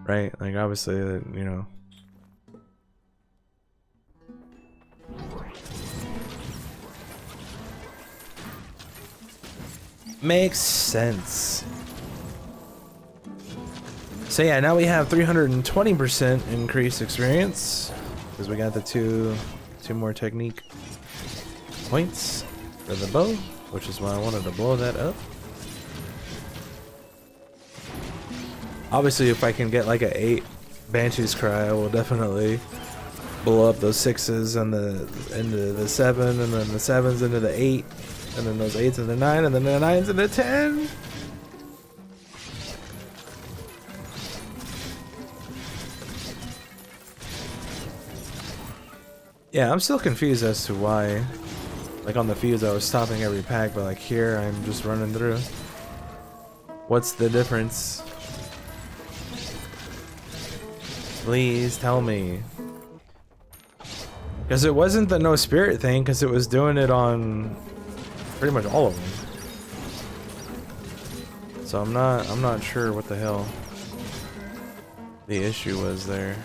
right? Like obviously, you know. Makes sense. So yeah, now we have 320% increased experience because we got the two more technique points for the bow, which is why I wanted to blow that up. Obviously, if I can get like a 8 Banshee's Cry, I will definitely blow up those 6s and into the 7, and then the 7s into the 8, and then those 8s into the 9, and then the 9s into 10. Yeah, I'm still confused as to why, like on the feuds I was stopping every pack, but like here I'm just running through. What's the difference? Please tell me. Because it wasn't the no spirit thing, because it was doing it on pretty much all of them. So I'm not sure what the hell the issue was there.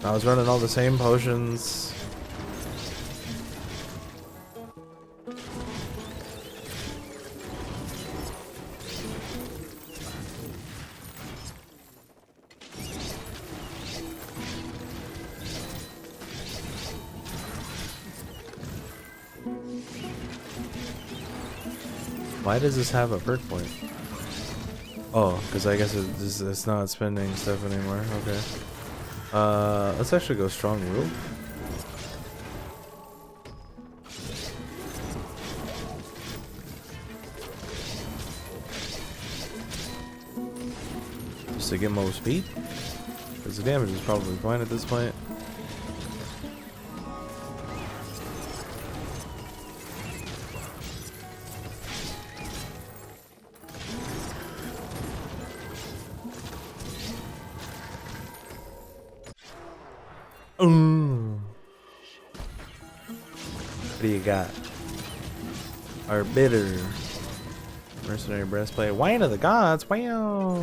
I was running all the same potions. Why does this have a perk point? Oh, because I guess it's not spending stuff anymore. Okay. Let's actually go strong rule. Just to get more speed. Because the damage is probably fine at this point. What do you got? Arbiter. Mercenary breastplate. Wine of the gods. Wow.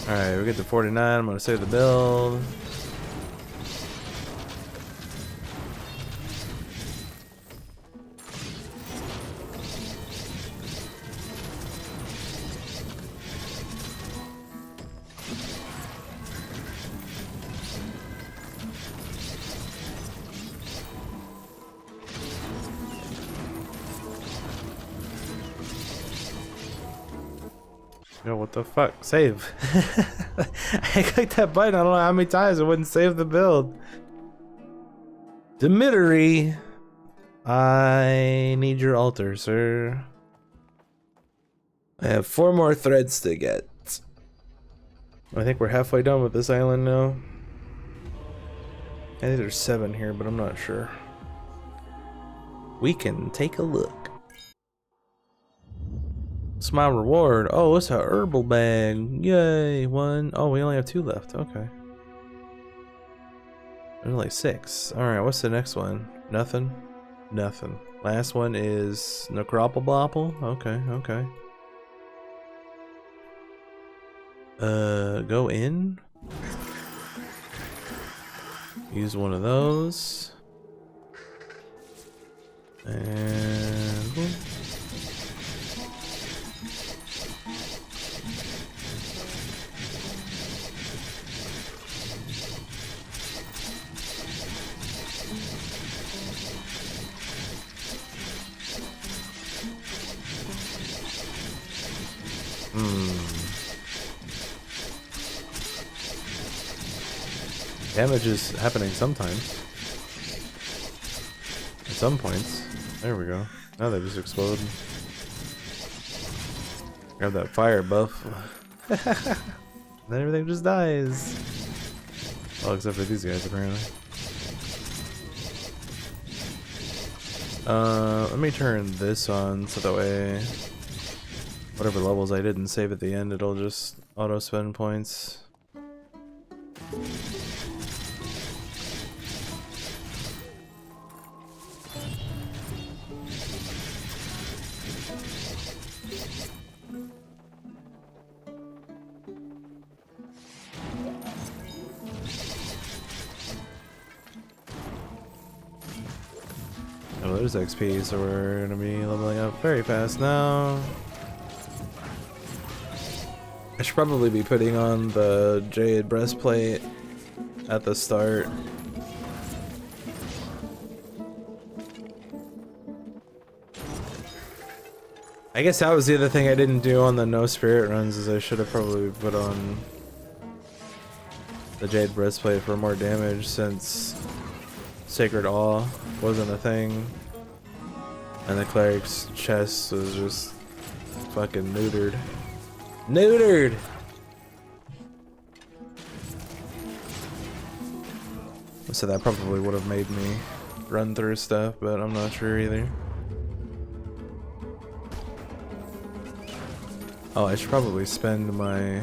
Alright, we get to 49. I'm gonna save the build. Yo, what the fuck? Save. I clicked that button. I don't know how many times it wouldn't save the build. Dimitri, I need your altar, sir. I have 4 more threads to get. I think we're halfway done with this island now. I think there's 7 here, but I'm not sure. We can take a look. It's my reward. Oh, it's a herbal bag. Yay, 1. Oh, we only have 2 left. Okay. There's like 6. Alright, what's the next one? Nothing? Nothing. Last one is Necropoblopple? Okay, okay. Go in? Use one of those. And... boom. Damage is happening sometimes. At some points. There we go. Now they just explode. Grab that fire buff. Then everything just dies. Well, except for these guys apparently. Let me turn this on so that way whatever levels I didn't save at the end, it'll just auto spend points. Oh, there's XP, so we're gonna be leveling up very fast now. I should probably be putting on the Jade breastplate at the start. I guess that was the other thing I didn't do on the no spirit runs, is I should have probably put on the Jade breastplate for more damage, since Sacred Awe wasn't a thing, and the cleric's chest was just fucking neutered. Neutered! So that probably would have made me run through stuff, but I'm not sure either. Oh, I should probably spend my...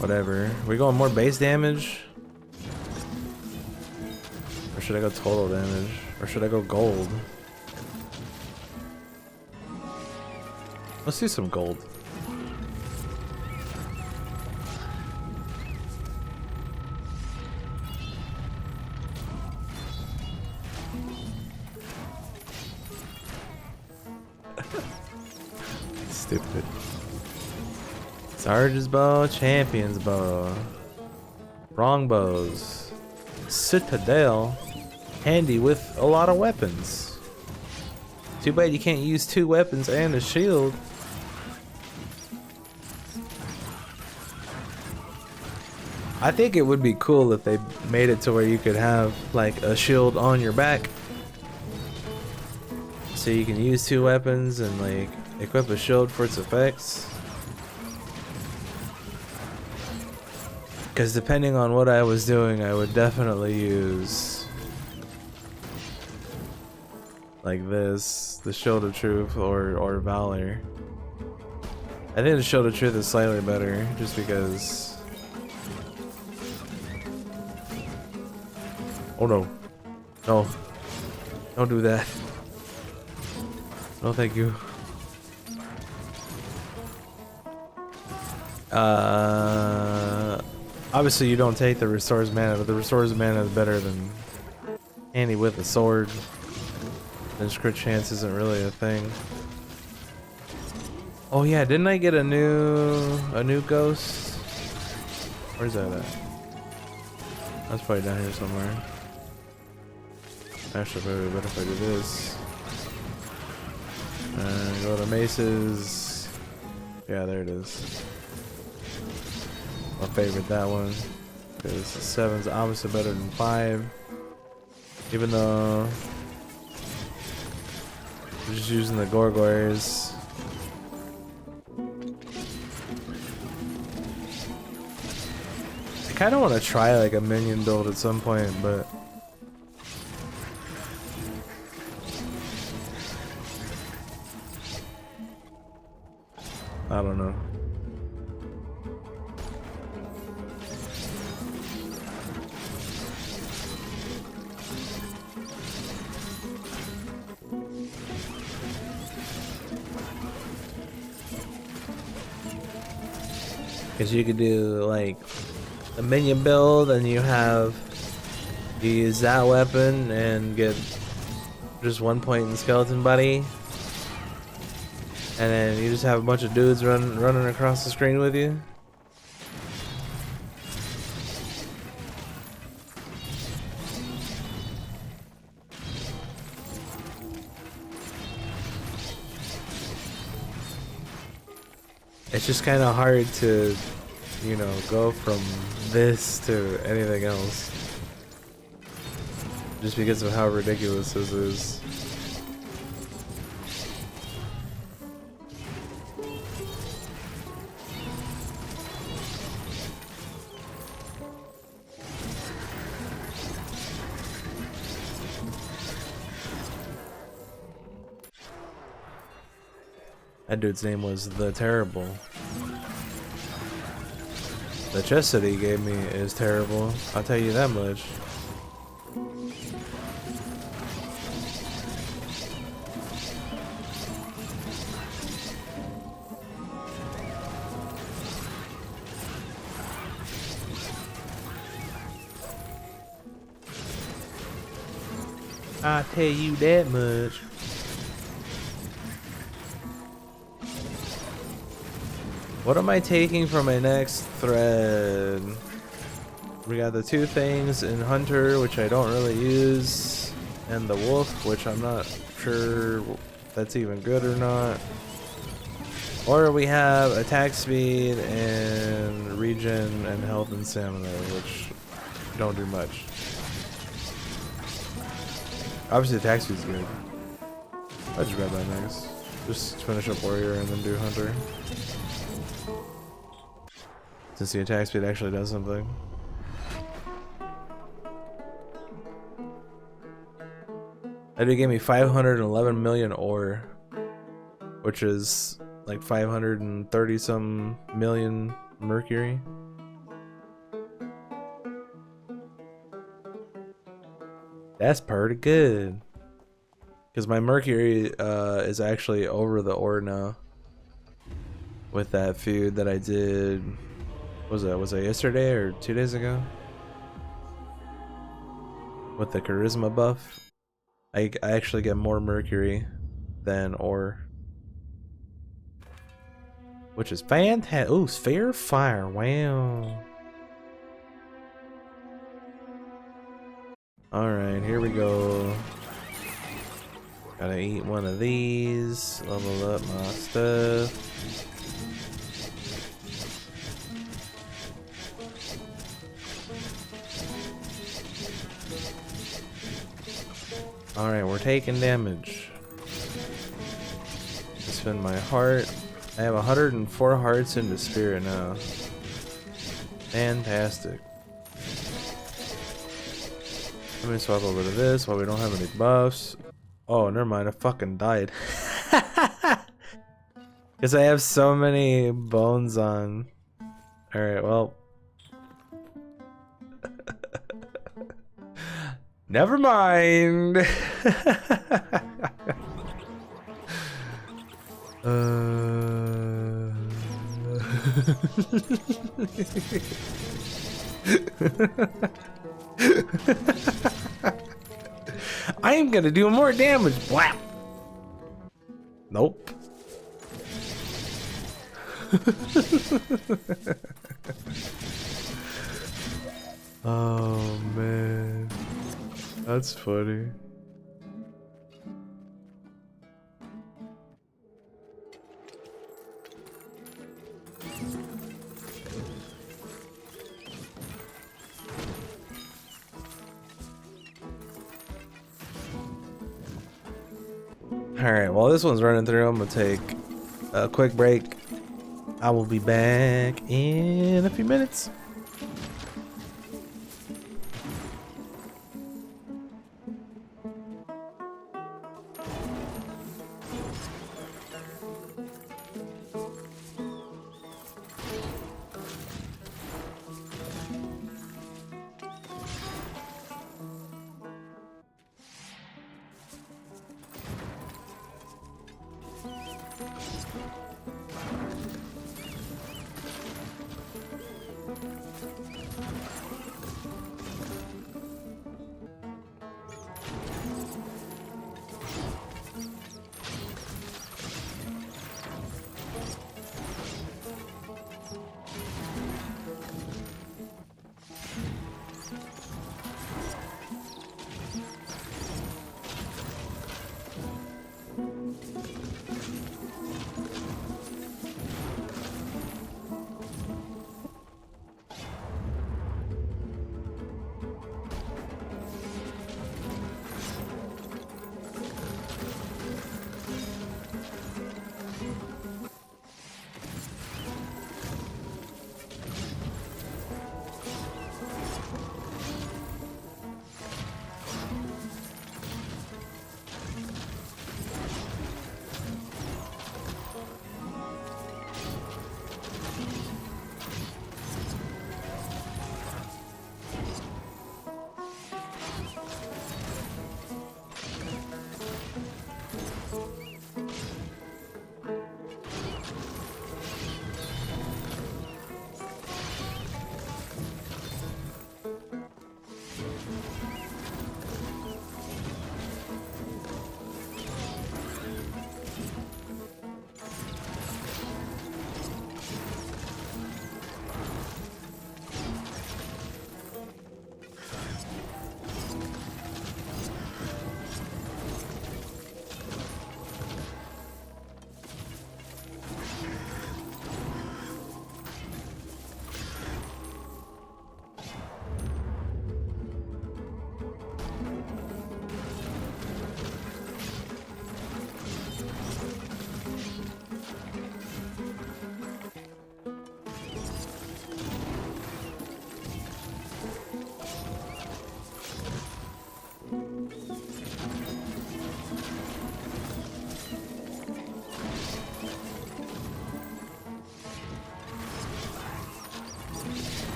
whatever. Are we going more base damage? Or should I go total damage? Or should I go gold? Let's do some gold. Stupid. Sarge's bow, champion's bow. Wrong bows. Citadel. Handy with a lot of weapons. Too bad you can't use 2 weapons and a shield. I think it would be cool if they made it to where you could have like a shield on your back, so you can use 2 weapons and like equip a shield for its effects. Because depending on what I was doing, I would definitely use like this, the Shield of Truth or Valor. I think the Shield of Truth is slightly better, just because. Oh no. No. Don't do that. No thank you. Obviously you don't take the Restores Mana, but the Restores Mana is better than handy with a sword. And crit chance isn't really a thing. Oh yeah, didn't I get a new ghost? Where's that at? That's probably down here somewhere. Actually, probably better if I do this. And go to Maces. Yeah, there it is. My favorite, that one. Because 7's obviously better than 5. Even though we're just using the Gorgoys. I kind of want to try like a minion build at some point, but I don't know. Because you could do like a minion build and you use that weapon and get just 1 point in skeleton body. And then you just have a bunch of dudes running across the screen with you. It's just kind of hard to, you know, go from this to anything else. Just because of how ridiculous this is. That dude's name was The Terrible. The chest that he gave me is terrible. I'll tell you that much. I'll tell you that much. What am I taking for my next thread? We got the 2 things in Hunter, which I don't really use, and the Wolf, which I'm not sure that's even good or not. Or we have attack speed and regen and health and stamina, which don't do much. Obviously attack speed's good. I'll just grab that next. Just finish up Warrior and then do Hunter. Since the attack speed actually does something. That dude gave me 511 million ore, which is like 530 some million mercury. That's pretty good. Because my mercury is actually over the ore now. With that feud that I did. Was that yesterday or 2 days ago? With the charisma buff, I actually get more mercury than ore, which is fantastic. Ooh, sphere fire! Wow. All right, here we go. Gotta eat one of these. Level up my stuff. Alright, we're taking damage. Spend my heart. I have 104 hearts into spirit now. Fantastic. Let me swap over to this while we don't have any buffs. Oh, never mind, I fucking died. Because I have so many bones on. Alright, well. Never mind. I am gonna do more damage. Wow. Nope. Oh man, that's funny. Alright, while this one's running through, I'm gonna take a quick break. I will be back in a few minutes.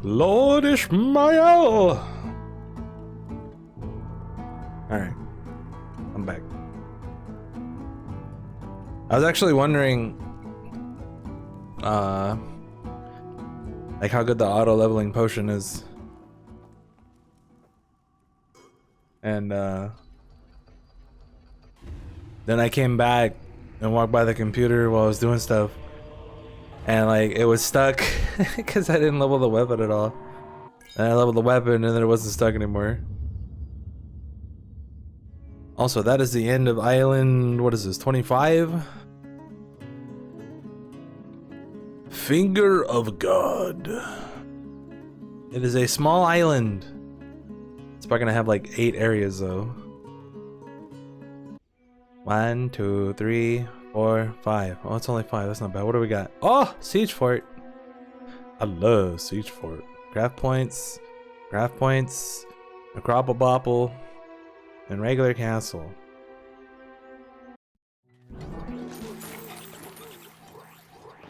Lord Ishmael! Alright. I'm back. I was actually wondering like how good the auto leveling potion is. And then I came back and walked by the computer while I was doing stuff. And like it was stuck because I didn't level the weapon at all. And I leveled the weapon and then it wasn't stuck anymore. Also, that is the end of island, what is this, 25? Finger of God. It is a small island. It's probably gonna have like 8 areas though. 1, 2, 3, 4, 5. Oh, it's only 5. That's not bad. What do we got? Oh, siege fort. I love siege fort. Craft points, Acropobopple, and regular castle.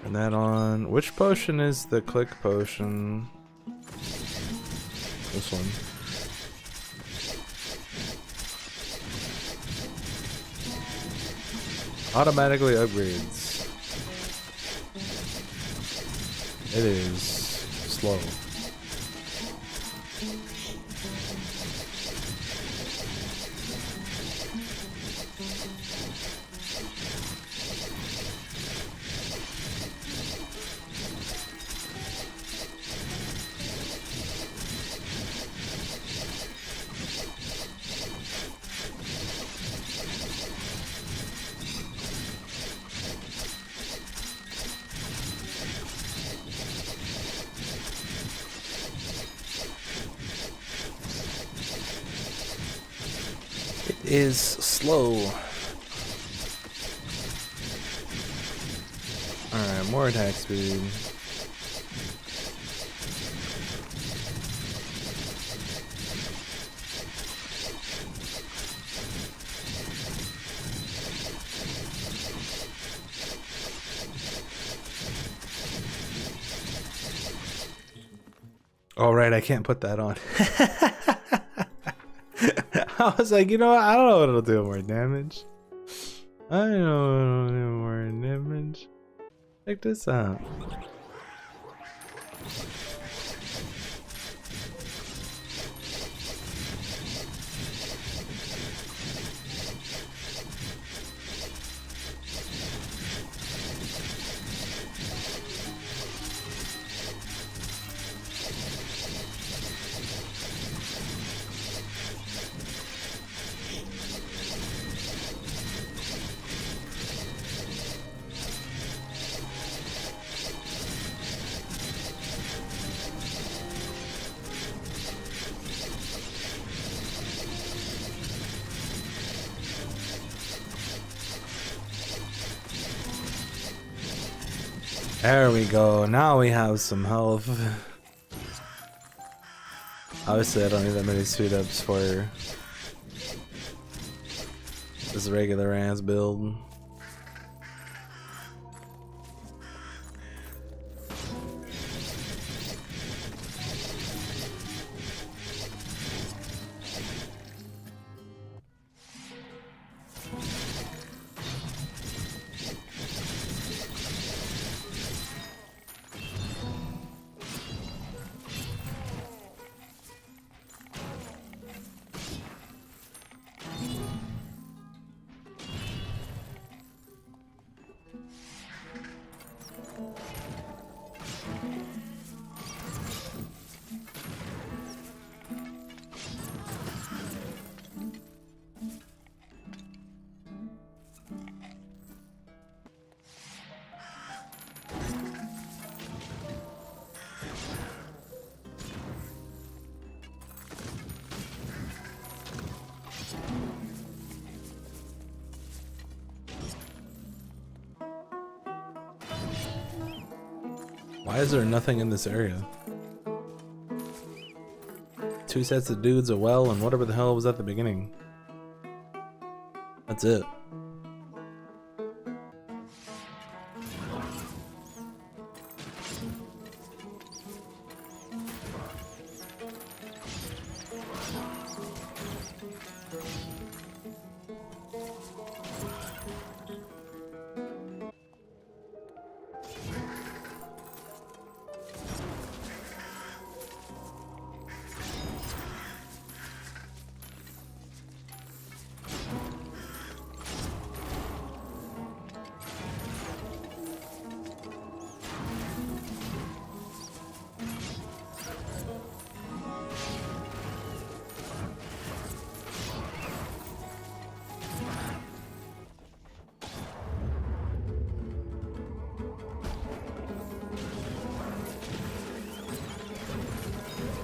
And that on which potion is the click potion? This one. Automatically upgrades. It is slow. Is slow. Alright, more attack speed. Oh right, I can't put that on. I was like, you know what? I don't know what it'll do more damage. I don't know what it'll do more damage. Check this out. There we go. Now we have some health. Obviously, I don't need that many speed ups for this regular ass build. Why is there nothing in this area? 2 sets of dudes, a well, and whatever the hell was at the beginning. That's it.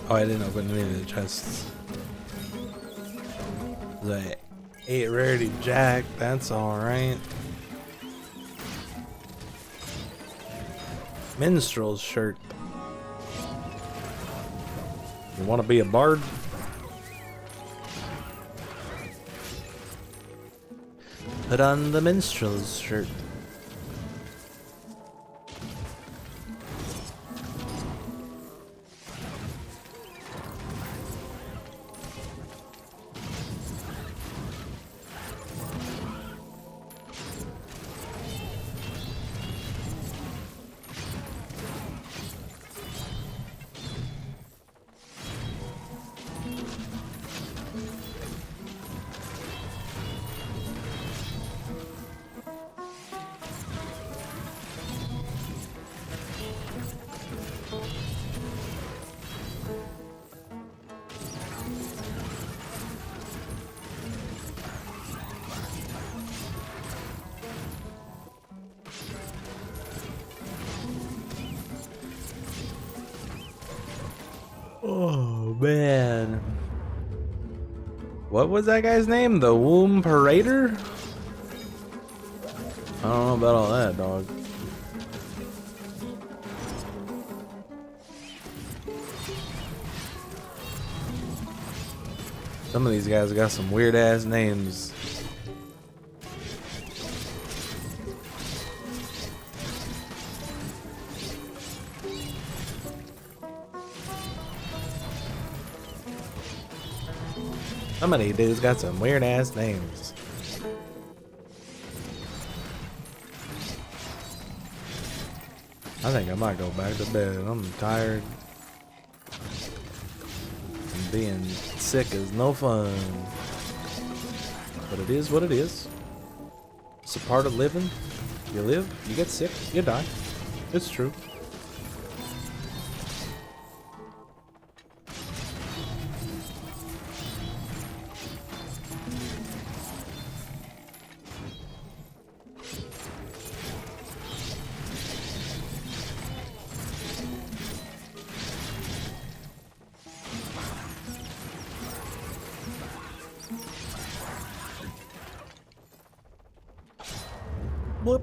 Oh, I didn't open any of the chests. The 8 rarity jack, that's alright. Minstrel's shirt. You want to be a bard? Put on the minstrel's shirt. Oh man. What was that guy's name? The Womb Parader? I don't know about all that, dog. Some of these guys got some weird ass names. Some of these dudes got some weird ass names. I think I might go back to bed. I'm tired. And being sick is no fun. But it is what it is. It's a part of living. You live, you get sick, you die. It's true. Whoop.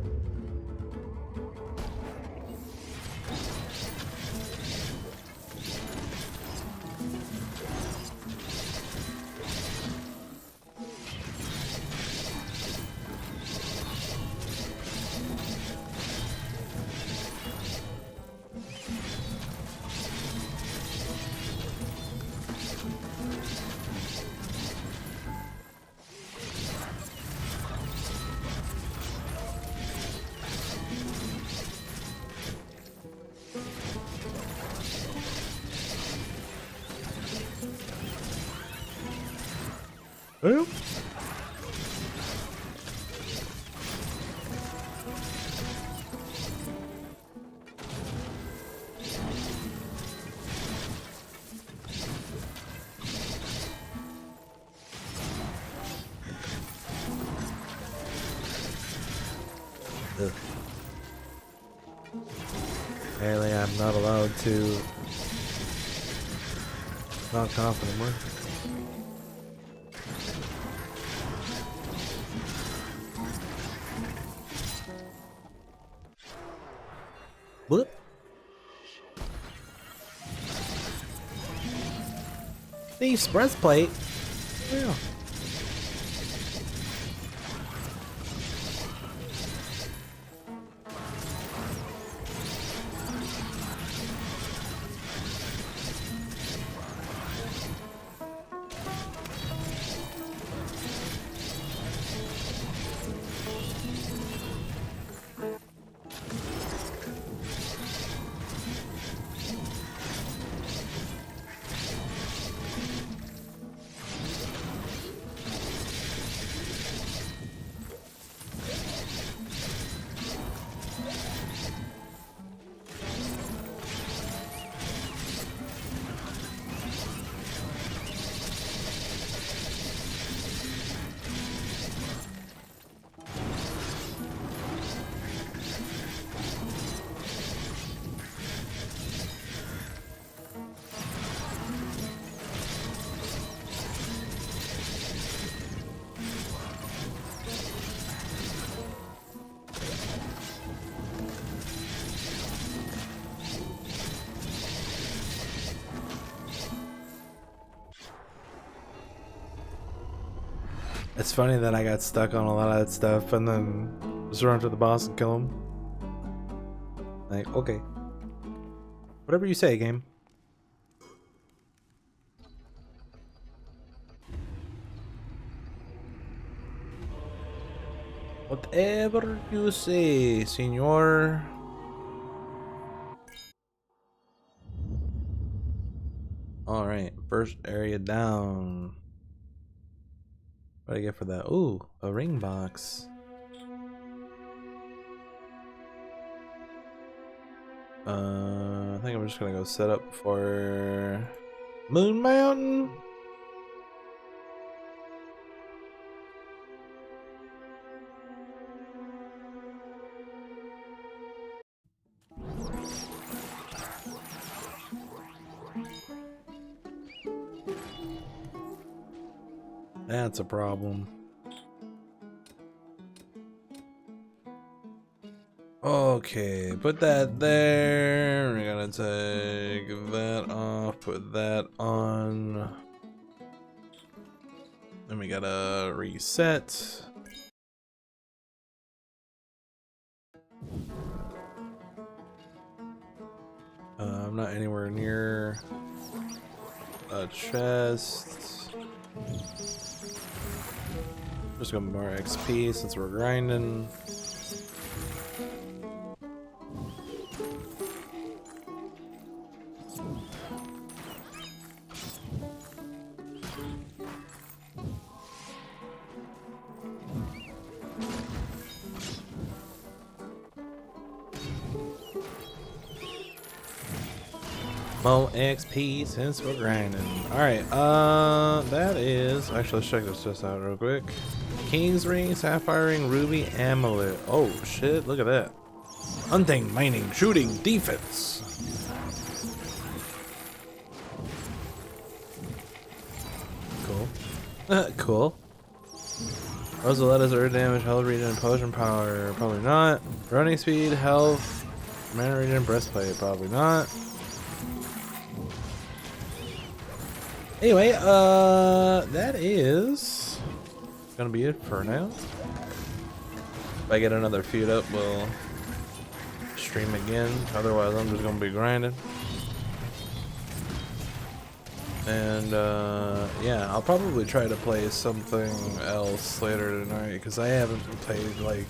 Well. Apparently I'm not allowed to knock off anymore. Whoop. Thief's breastplate. Yeah. It's funny that I got stuck on a lot of that stuff and then just run to the boss and kill him. Like, okay. Whatever you say, game. Whatever you say, senor. Alright, first area down. What do I get for that? Ooh, a ring box. I think I'm just gonna go set up for Moon Mountain. That's a problem. Okay, put that there. We're gonna take that off, put that on. Then we gotta reset. I'm not anywhere near a chest. Just gonna more XP since we're grinding. More XP since we're grinding. Alright, that is... Actually, let's check this just out real quick. King's Ring, Sapphire Ring, Ruby, Amulet. Oh, shit, look at that. Hunting, mining, shooting, defense. Cool. Cool. Rosaleta's earth damage, health regen, potion power. Probably not. Running speed, health, mana regen, breastplate. Probably not. Anyway, that is gonna be it for now. If I get another feud up, we'll stream again. Otherwise, I'm just gonna be grinding. And yeah, I'll probably try to play something else later tonight because I haven't played like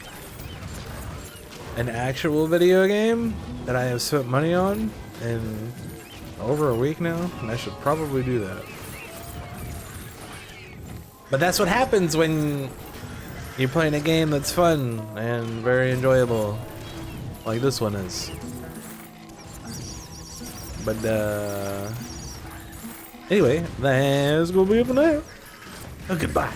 an actual video game that I have spent money on in over a week now, and I should probably do that. But that's what happens when you're playing a game that's fun and very enjoyable, like this one is. But anyway, that's gonna be it for now. Goodbye.